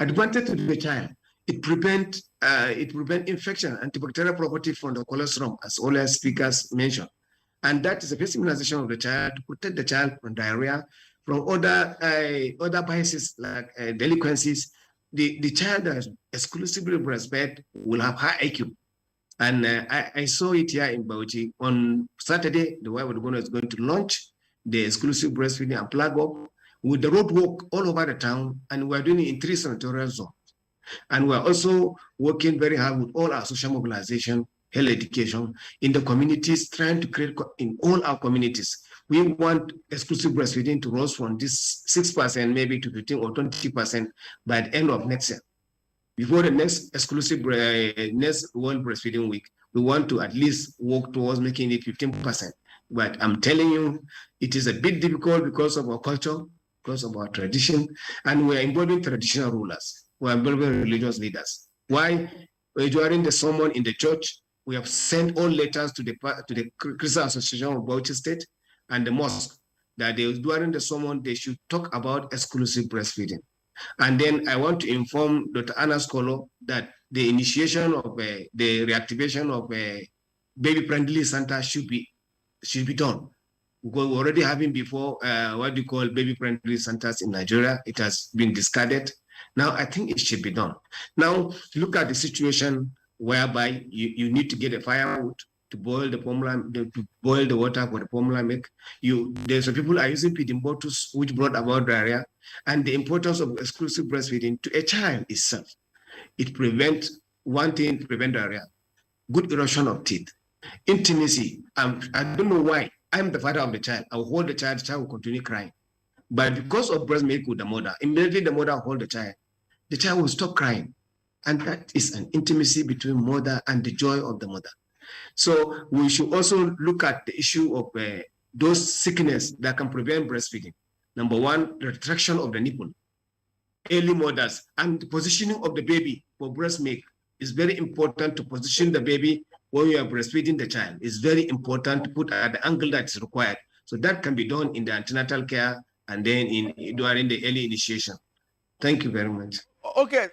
Advantage to the child, it prevent infection, antibacterial property from the colostrum, as all our speakers mentioned. And that is the first immunization of the child to protect the child from diarrhea, from other biases like delinquencies. The child that is exclusively breastfed will have high IQ. And I saw it here in Bauchi. On Saturday, the wife is going to launch the exclusive breastfeeding and plug up with the road walk all over the town. And we're doing it in 3 senatorial zones. And we're also working very hard with all our social mobilization, health education in the communities, trying to create in all our communities. We want exclusive breastfeeding to rise from this 6% maybe to 15 or 20% by the end of next year. Before the next next World Breastfeeding Week, we want to at least work towards making it 15%. But I'm telling you, it is a bit difficult because of our culture, because of our tradition, and we're involving traditional rulers. We're involving religious leaders. Why? During the sermon in the church, We have sent all letters to the Christian Association of Bauchi State and the mosque that during the sermon they should talk about exclusive breastfeeding. And then I want to inform Dr. Anna Skolo that the initiation of the reactivation of baby-friendly center should be done. Because we're already having before what you call baby-friendly centers in Nigeria. It has been discarded. Now I think it should be done. Now look at the situation whereby you need to get a firewood to boil the formula, to boil the water for the formula milk. There's some people are using feeding bottles, which brought about diarrhea, and the importance of exclusive breastfeeding to a child itself. It prevents diarrhea, good erosion of teeth, intimacy. I don't know why. I'm the father of the child. I'll hold the child will continue crying. But because of breast milk with the mother, immediately the mother will hold the child will stop crying. And that is an intimacy between mother and the joy of the mother. So we should also look at the issue of those sickness that can prevent breastfeeding. Number one, the retraction of the nipple. Early mothers and the positioning of the baby for breast milk is very important. To position the baby when you are breastfeeding the child is very important to put at the angle that is required. So that can be done in the antenatal care and then during the early initiation. Thank you very much. Okay,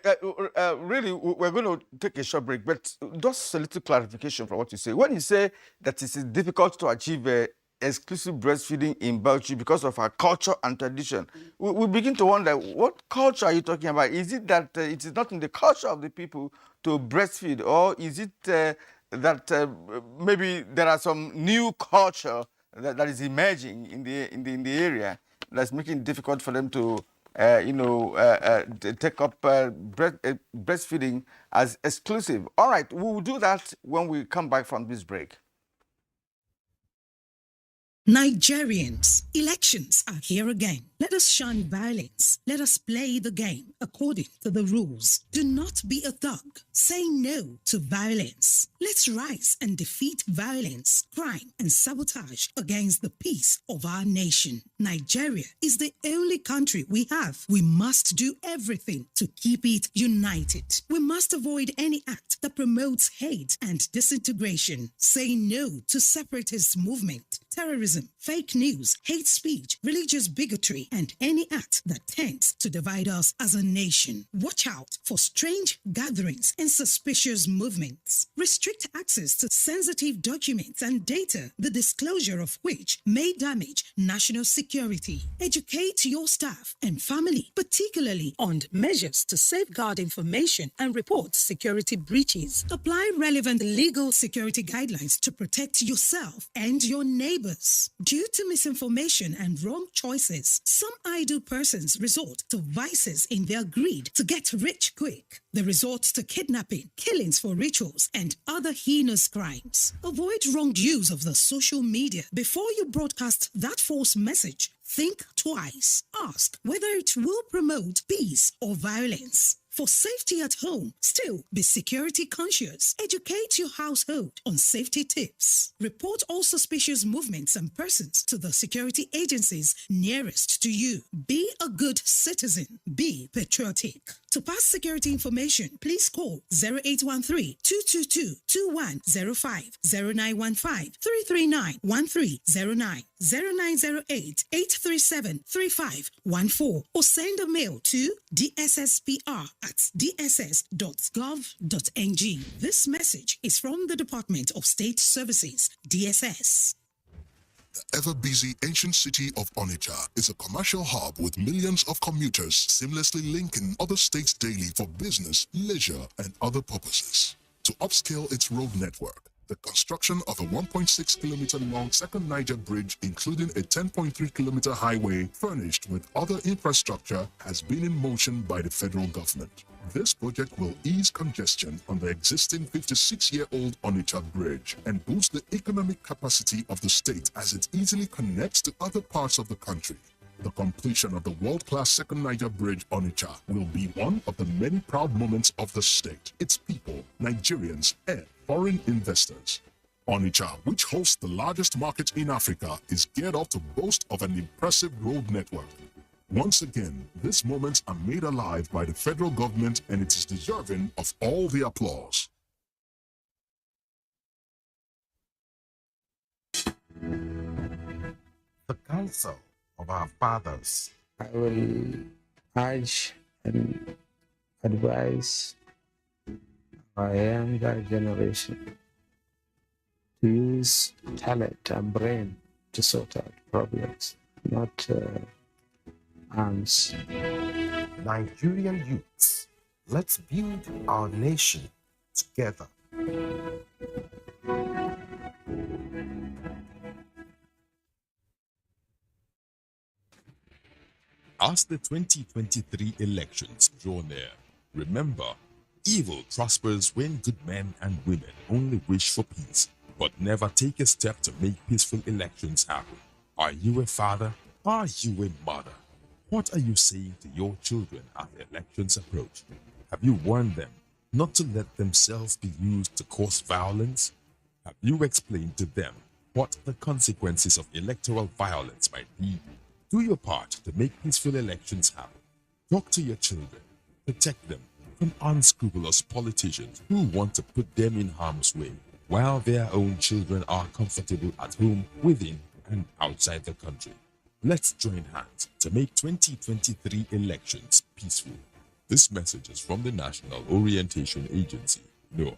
really, we're going to take a short break, but just a little clarification from what you say. When you say that it is difficult to achieve exclusive breastfeeding in Bauchi because of our culture and tradition, we begin to wonder, what culture are you talking about? Is it that it is not in the culture of the people to breastfeed, or is it that maybe there are some new culture that is emerging in the area that's making it difficult for them to take up breastfeeding as exclusive? All right, we will do that when we come back from this break. Nigerians, elections are here again. Let us shun violence. Let us play the game according to the rules. Do not be a thug. Say no to violence. Let's rise and defeat violence, crime, and sabotage against the peace of our nation. Nigeria is the only country we have. We must do everything to keep it united. We must avoid any act that promotes hate and disintegration. Say no to separatist movement, terrorism, fake news, hate speech, religious bigotry, and any act that tends to divide us as a nation. Watch out for strange gatherings and suspicious movements. Restrict access to sensitive documents and data, the disclosure of which may damage national security. Educate your staff and family, particularly on measures to safeguard information and report security breaches. Apply relevant legal security guidelines to protect yourself and your neighbors. Due to misinformation and wrong choices, some idle persons resort to vices in their greed to get rich quick. They resort to kidnapping, killings for rituals, and other heinous crimes. Avoid wrong use of the social media. Before you broadcast that false message, think twice. Ask whether it will promote peace or violence. For safety at home, still be security conscious. Educate your household on safety tips. Report all suspicious movements and persons to the security agencies nearest to you. Be a good citizen. Be patriotic. To pass security information, please call 0813-222-2105, 0915-339-1309, 0908-837-3514, or send a mail to dsspr@dss.gov.ng. This message is from the Department of State Services, DSS. The ever-busy ancient city of Onitsha is a commercial hub with millions of commuters seamlessly linking other states daily for business, leisure, and other purposes. To upscale its road network, the construction of a 1.6-kilometer-long second Niger bridge, including a 10.3-kilometer highway furnished with other infrastructure, has been in motion by the federal government. This project will ease congestion on the existing 56-year-old Onitsha Bridge and boost the economic capacity of the state as it easily connects to other parts of the country. The completion of the world-class second Niger Bridge Onitsha will be one of the many proud moments of the state, its people, Nigerians, and foreign investors. Onitsha, which hosts the largest market in Africa, is geared up to boast of an impressive road network. Once again, these moments are made alive by the federal government, and it is deserving of all the applause. the counsel of our fathers. I will urge and advise our younger generation to use talent and brain to sort out problems, not arms. Nigerian youths, let's build our nation together. As the 2023 elections draw near, remember, evil prospers when good men and women only wish for peace, but never take a step to make peaceful elections happen. Are you a father? Are you a mother? What are you saying to your children as the elections approach? Have you warned them not to let themselves be used to cause violence? Have you explained to them what the consequences of electoral violence might be? Do your part to make peaceful elections happen. Talk to your children. Protect them from unscrupulous politicians who want to put them in harm's way, while their own children are comfortable at home, within and outside the country. Let's join hands to make 2023 elections peaceful. This message is from the National Orientation Agency, NOAA.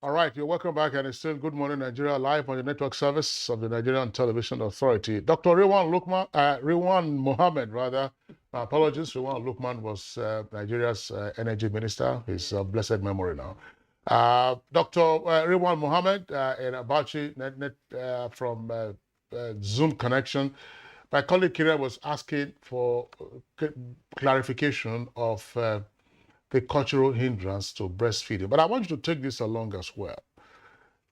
All right, you're welcome back, and it's still Good Morning Nigeria live on the network service of the Nigerian Television Authority. Dr. Rewan Mohammed, rather. Apologies, Rewan Lukman was Nigeria's energy minister. His blessed memory now. Dr. Rewan Mohammed in Abuja from Zoom connection. My colleague Kira was asking for clarification of the cultural hindrance to breastfeeding. But I want you to take this along as well.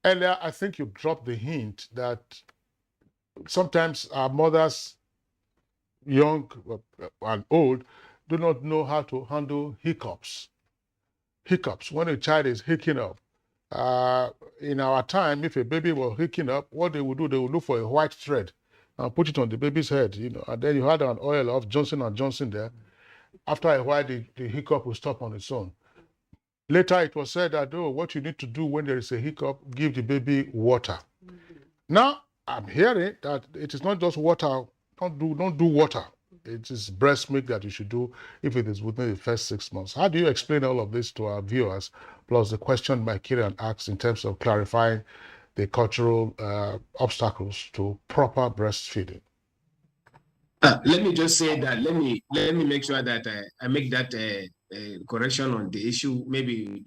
Earlier, I think you dropped the hint that sometimes our mothers, young and old, do not know how to handle hiccups. Hiccups, when a child is hicking up. In our time, if a baby was hicking up, what they would do, they would look for a white thread and put it on the baby's head, and then you had an oil of Johnson & Johnson there. After a while, the hiccup will stop on its own. Later, it was said that, what you need to do when there is a hiccup, give the baby water. Now, I'm hearing that it is not just water. Don't do water. It is breast milk that you should do if it is within the first 6 months. How do you explain all of this to our viewers, plus the question Mike Kieran asked in terms of clarifying the cultural obstacles to proper breastfeeding? Let me just say that, let me make sure that I make that correction on the issue. Maybe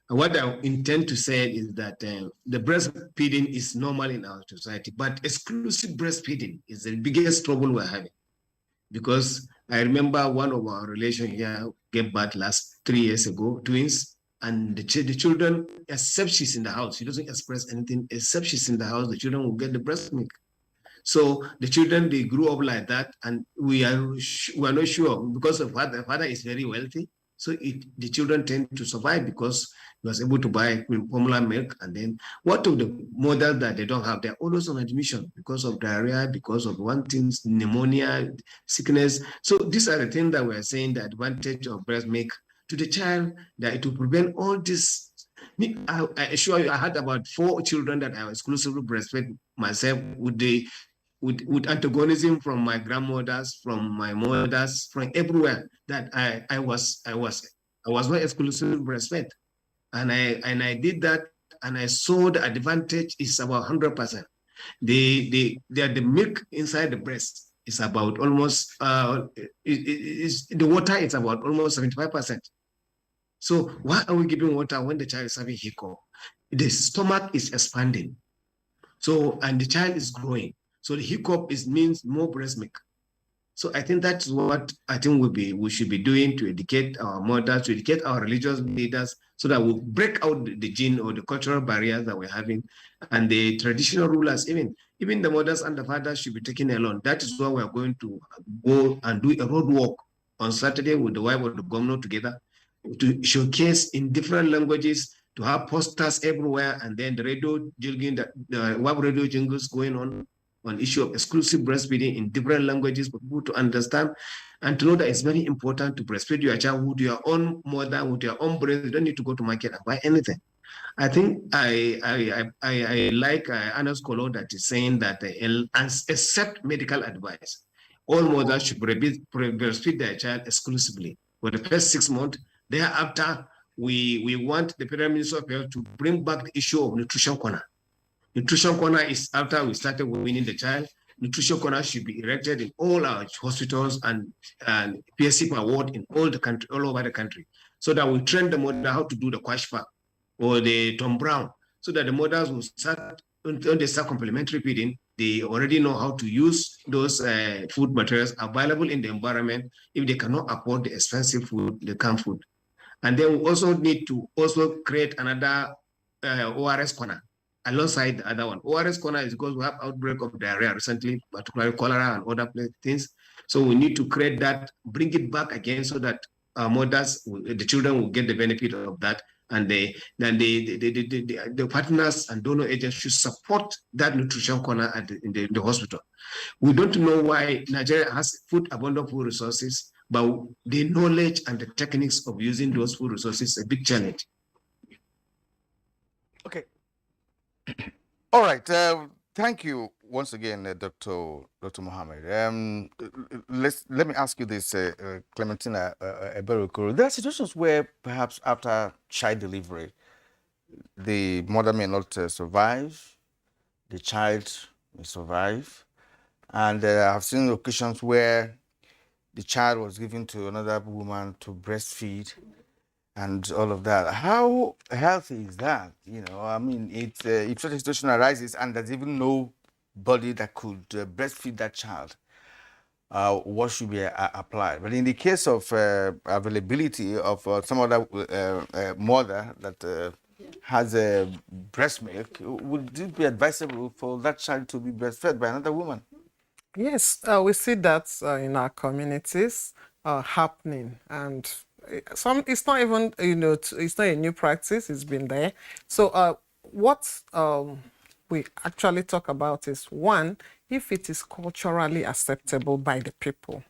what I intend to say is that the breastfeeding is normal in our society, but exclusive breastfeeding is the biggest trouble we're having. Because I remember one of our relations here gave birth last 3 years ago, twins, and the children, except she's in the house, she doesn't express anything, except she's in the house, the children will get the breast milk. So the children, they grew up like that, and we are not sure because the father is very wealthy. So the children tend to survive because he was able to buy formula milk. And then what of the mothers that they don't have? They're always on admission because of diarrhea, because of one thing, pneumonia, sickness. So these are the things that we're saying, the advantage of breast milk to the child, that it will prevent all this. I assure you, I had about 4 children that I exclusively breastfed myself with antagonism from my grandmothers, from my mothers, from everywhere, that I was not exclusively breastfed, and I did that, and I saw the advantage is about 100%. The milk inside the breast is about almost the water is about almost 75%. So why are we giving water when the child is having hiccup? The stomach is expanding, so, and the child is growing. So the hiccup means more breast milk. So I think that's what I think we should be doing to educate our mothers, to educate our religious leaders, so that we'll break out the gene or the cultural barriers that we're having, and the traditional rulers, even the mothers and the fathers should be taken along. That is why we're going to go and do a road walk on Saturday with the wife of the governor together, to showcase in different languages, to have posters everywhere, and then the radio jingling, the web radio jingles going on issue of exclusive breastfeeding in different languages for people to understand and to know that it's very important to breastfeed your child with your own mother, with your own breast. You don't need to go to market and buy anything. I think I like Anas Kolo that is saying that except medical advice, all mothers should breastfeed their child exclusively for the first 6 months. Thereafter, we want the Federal Ministry of Health to bring back the issue of nutrition corner. Nutrition corner is after we started weaning the child. Nutrition corner should be erected in all our hospitals and PSC per ward in all the country, all over the country, so that we train the mother how to do the kwashfa or the Tom Brown, so that the mothers will start, when they start complementary feeding, they already know how to use those food materials available in the environment if they cannot afford the expensive food, the canned food. And then we also need to also create another ORS corner alongside the other one. ORS corner is because we have outbreak of diarrhea recently, particularly cholera and other things. So we need to create that, bring it back again, so that mothers, the children will get the benefit of that, and the partners and donor agents should support that nutrition corner in the hospital. We don't know why Nigeria has abundant food resources, but the knowledge and the techniques of using those food resources is a big challenge. Okay. All right. Thank you once again, Dr. Mohammed. Let me ask you this, Clementina Eberukuru. There are situations where perhaps after child delivery, the mother may not survive, the child may survive, and I've seen occasions where the child was given to another woman to breastfeed and all of that. How healthy is that? I mean, if such a situation arises and there's even nobody that could breastfeed that child, what should be applied? But in the case of availability of some other mother that has breast milk, would it be advisable for that child to be breastfed by another woman? Yes, we see that in our communities happening, and it's not even, it's not a new practice, it's been there. So what we actually talk about is, one, if it is culturally acceptable by the people.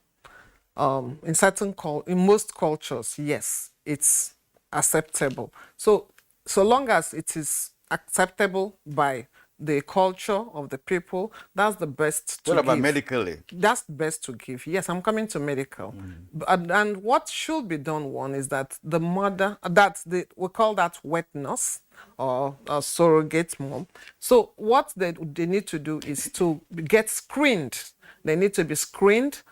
In most cultures, yes, it's acceptable. So long as it is acceptable by the culture of the people, that's the best to give. What about medically? That's best to give. Yes, I'm coming to medical. And what should be done, one, is that the mother, we call that wet nurse or a surrogate mom. So what they need to do is to get screened. They need to be screened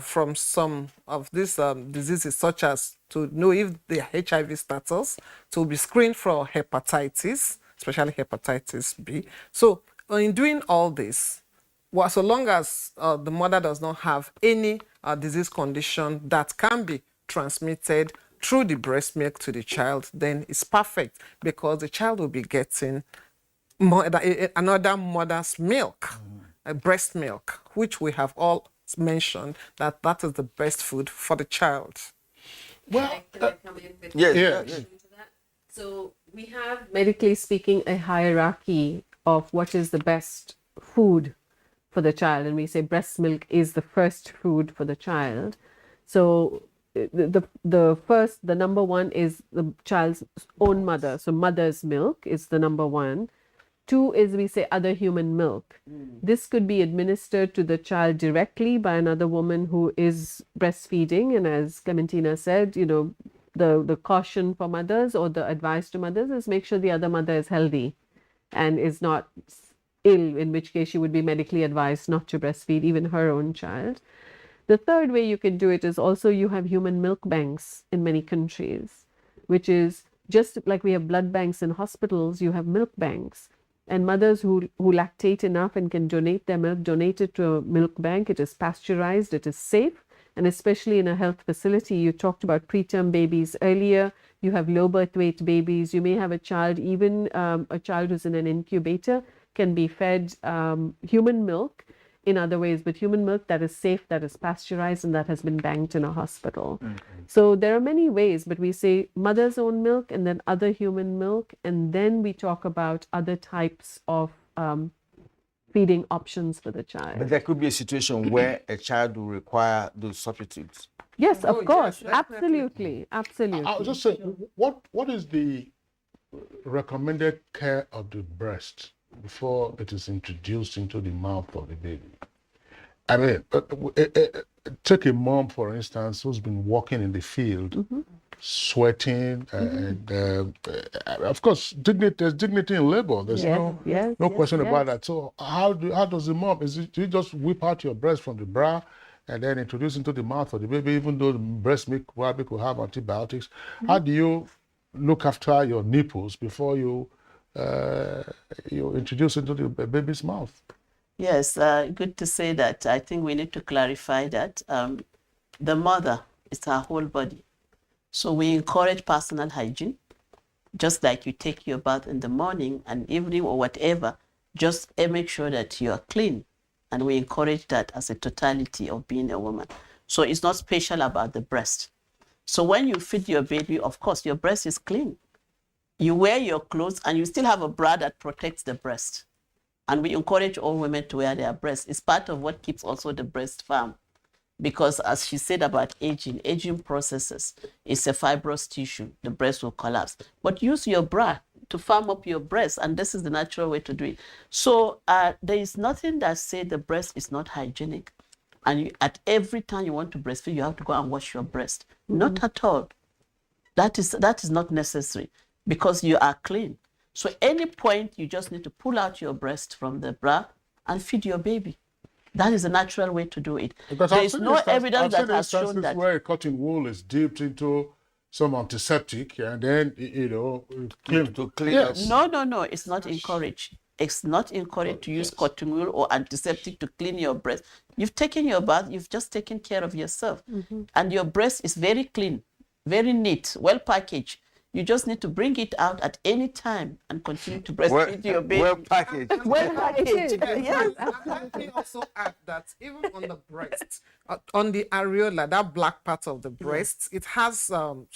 from some of these diseases, such as to know if they are HIV status, to be screened for hepatitis, especially hepatitis B. So in doing all this, so long as the mother does not have any disease condition that can be transmitted through the breast milk to the child, then it's perfect, because the child will be getting another mother's milk, breast milk, which we have all mentioned that is the best food for the child. Well, can I come in with yes. So we have, medically speaking, a hierarchy of what is the best food for the child, and we say breast milk is the first food for the child. So the number one is the child's own mother. So mother's milk is the number one. Two is, we say, other human milk. This could be administered to the child directly by another woman who is breastfeeding. And as Clementina said, the caution for mothers, or the advice to mothers, is make sure the other mother is healthy and is not ill, in which case she would be medically advised not to breastfeed even her own child. The third way you can do it is also, you have human milk banks in many countries, which is just like we have blood banks in hospitals, you have milk banks. And mothers who lactate enough and can donate their milk, donate it to a milk bank. It is pasteurized, it is safe. And especially in a health facility, you talked about preterm babies earlier. You have low birth weight babies. You may have a child, even a child who's in an incubator can be fed human milk in other ways, but human milk that is safe, that is pasteurized, and that has been banked in a hospital. So there are many ways, but we say mother's own milk, and then other human milk, and then we talk about other types of feeding options for the child. But there could be a situation where a child will require those substitutes. Yes, of course. Yes, absolutely. I was just saying, what is the recommended care of the breast before it is introduced into the mouth of the baby? I mean, take a mom, for instance, who's been working in the field, sweating, and of course, there's dignity in labor. There's no question about that. So how does the mom, do you just whip out your breast from the bra and then introduce into the mouth of the baby, even though the breast milk probably could have antibiotics? How do you look after your nipples before you introduce into the baby's mouth? Yes, good to say that. I think we need to clarify that the mother is her whole body. So we encourage personal hygiene, just like you take your bath in the morning and evening or whatever, just make sure that you are clean. And we encourage that as a totality of being a woman. So it's not special about the breast. So when you feed your baby, of course, your breast is clean. You wear your clothes and you still have a bra that protects the breast. And we encourage all women to wear their breasts. It's part of what keeps also the breast firm. Because as she said about aging processes, it's a fibrous tissue, the breast will collapse. But use your bra to firm up your breast, and this is the natural way to do it. So there is nothing that says the breast is not hygienic. And at every time you want to breastfeed, you have to go and wash your breast. Not at all. That is not necessary because you are clean. So any point, you just need to pull out your breast from the bra and feed your baby. That is a natural way to do it. Because there is no evidence that has shown that. Where a cotton wool is dipped into some antiseptic and then, clean. Yes. No, it's not encouraged. It's not encouraged to use cotton wool or antiseptic to clean your breast. You've taken your bath, you've just taken care of yourself. And your breast is very clean, very neat, well packaged. You just need to bring it out at any time and continue to breastfeed your baby. Well packaged. Well packaged. Yes. Let me also add that even on the breast, on the areola, that black part of the breast, it has some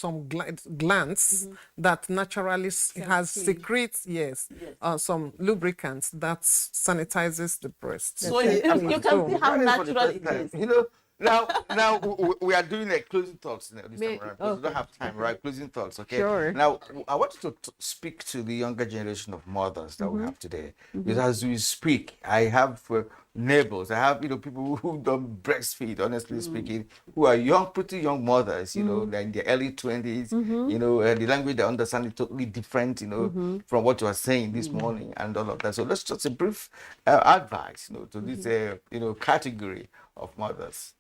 glands that naturally secretes, some lubricants that sanitizes the breast. So you can see how natural it is. Now we are doing a closing thoughts now this time around because we don't have time, right? Closing thoughts, okay? Sure. Now I want you to speak to the younger generation of mothers that we have today. Because as we speak, I have neighbors, I have people who don't breastfeed, honestly speaking, who are pretty young mothers, they're in their early 20s, the language they understand is totally different, from what you are saying this morning and all of that. So let's just a brief advice, to this category of mothers.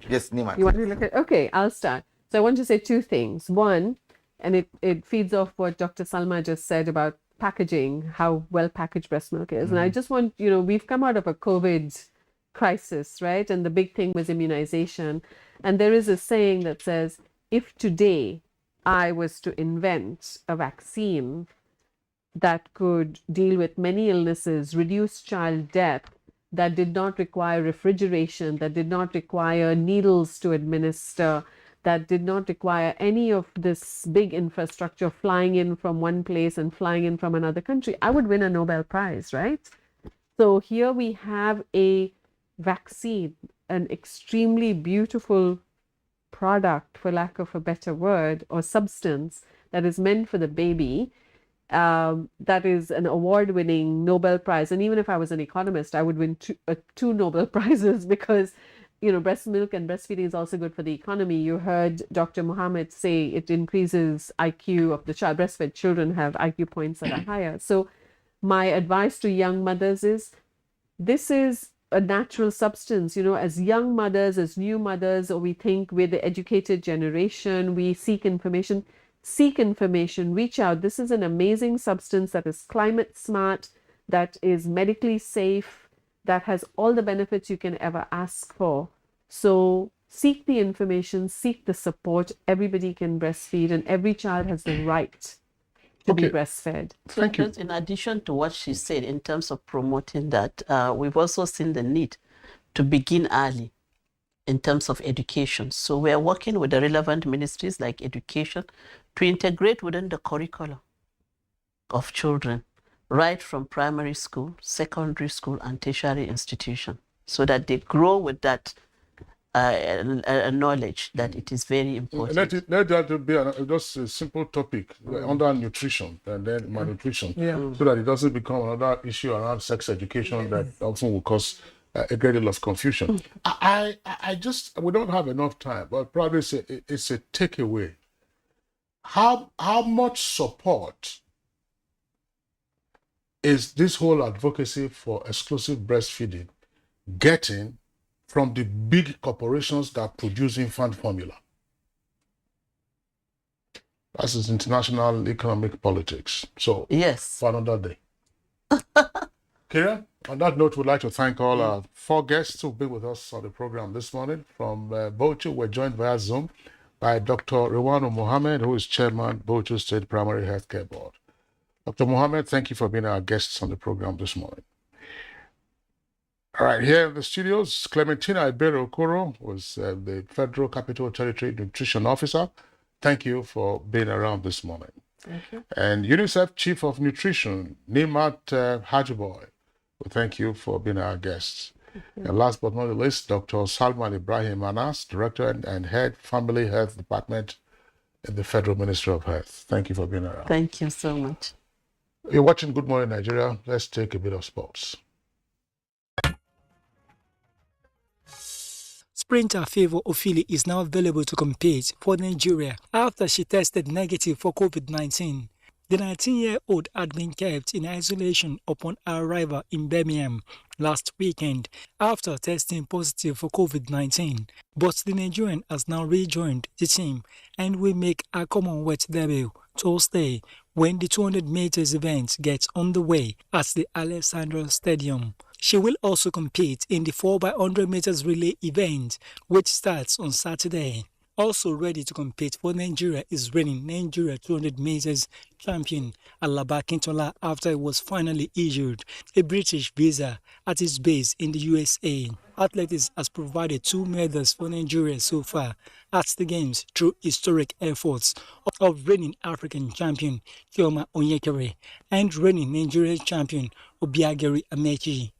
Yes, Nima. You want to look at? Okay, I'll start. So I want to say two things. One, and it feeds off what Dr. Salma just said about packaging, how well packaged breast milk is. And I just want, we've come out of a COVID crisis, right? And the big thing was immunization. And there is a saying that says, if today I was to invent a vaccine that could deal with many illnesses, reduce child death, that did not require refrigeration, that did not require needles to administer, that did not require any of this big infrastructure flying in from one place and flying in from another country, I would win a Nobel Prize, right? So here we have a vaccine, an extremely beautiful product, for lack of a better word, or substance that is meant for the baby. That is an award-winning Nobel Prize. And even if I was an economist, I would win two Nobel Prizes because, breast milk and breastfeeding is also good for the economy. You heard Dr. Mohammed say it increases IQ of the child. Breastfed children have IQ points that are higher. So my advice to young mothers is, this is a natural substance. As young mothers, as new mothers, or we think we're the educated generation, we seek information, reach out. This is an amazing substance that is climate smart, that is medically safe, that has all the benefits you can ever ask for. So seek the information, seek the support. Everybody can breastfeed and every child has the right to be breastfed. Thank you. In addition to what she said in terms of promoting that, we've also seen the need to begin early in terms of education. So we are working with the relevant ministries like education to integrate within the curriculum of children, right from primary school, secondary school, and tertiary institution, so that they grow with that knowledge that it is very important. Let that be just a simple topic under nutrition and then malnutrition, so that it doesn't become another issue around sex education that often will cause a great deal of confusion. I just, we don't have enough time, but probably it's a takeaway. How much support is this whole advocacy for exclusive breastfeeding getting from the big corporations that produce infant formula? That is international economic politics. So, yes, for another day. Kira, on that note, we'd like to thank all our 4 guests who've been with us on the program this morning. From Bauchi, we're joined via Zoom by Dr. Rewanu Mohammed, who is Chairman, Bauchi State Primary Healthcare Board. Dr. Mohammed, thank you for being our guests on the program this morning. All right, here in the studios, Clementina Ibero Okoro was the Federal Capital Territory Nutrition Officer. Thank you for being around this morning. Thank you. And UNICEF Chief of Nutrition, Nimat Hajiboy, well, thank you for being our guests. And last but not least, Dr. Salman Ibrahim Anas, Director and Head Family Health Department in the Federal Ministry of Health. Thank you for being around. Thank you so much. You're watching Good Morning Nigeria. Let's take a bit of sports. Sprinter Favour Ofili is now available to compete for Nigeria after she tested negative for COVID-19. The 19-year-old had been kept in isolation upon her arrival in Birmingham last weekend after testing positive for COVID-19. But the Nigerian has now rejoined the team and will make her Commonwealth debut Thursday when the 200 meters event gets underway at the Alexandra Stadium. She will also compete in the 4x100 meters relay event, which starts on Saturday. Also ready to compete for Nigeria is reigning Nigeria 200 meters champion Alaba Akintola after he was finally issued a British visa at his base in the USA. Athletics has provided 2 medals for Nigeria so far at the Games through historic efforts of reigning African champion Chioma Onyekere and reigning Nigerian champion Obiageri Amechi.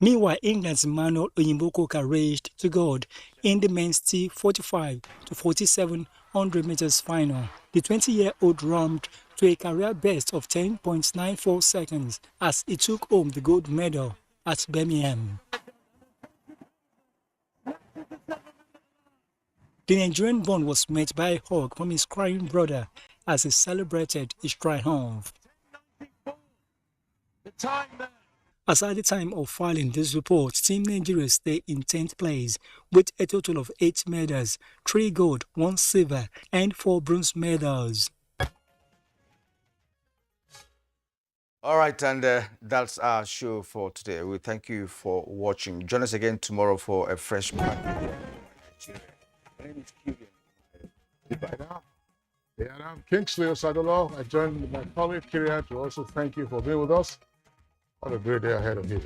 Meanwhile, England's Emmanuel Oyinbokoka raced to God in the men's T45 to 4700 meters final. The 20-year-old ramped to a career best of 10.94 seconds as he took home the gold medal at Birmingham. The Nigerian born was met by a hug from his crying brother as he celebrated his triumph. As at the time of filing this report, Team Nigeria stay in 10th place with a total of 8 medals, 3 gold, 1 silver and 4 bronze medals. All right, and that's our show for today. We thank you for watching. Join us again tomorrow for a fresh video. My name is I'm Kingsley Osadolo. I joined my colleague Kyria to also thank you for being with us. What a great day ahead of you.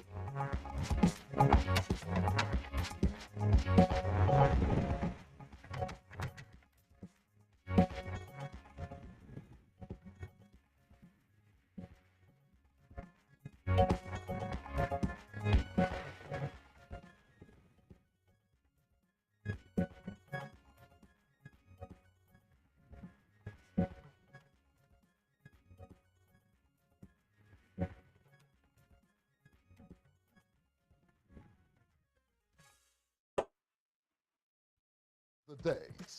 The days.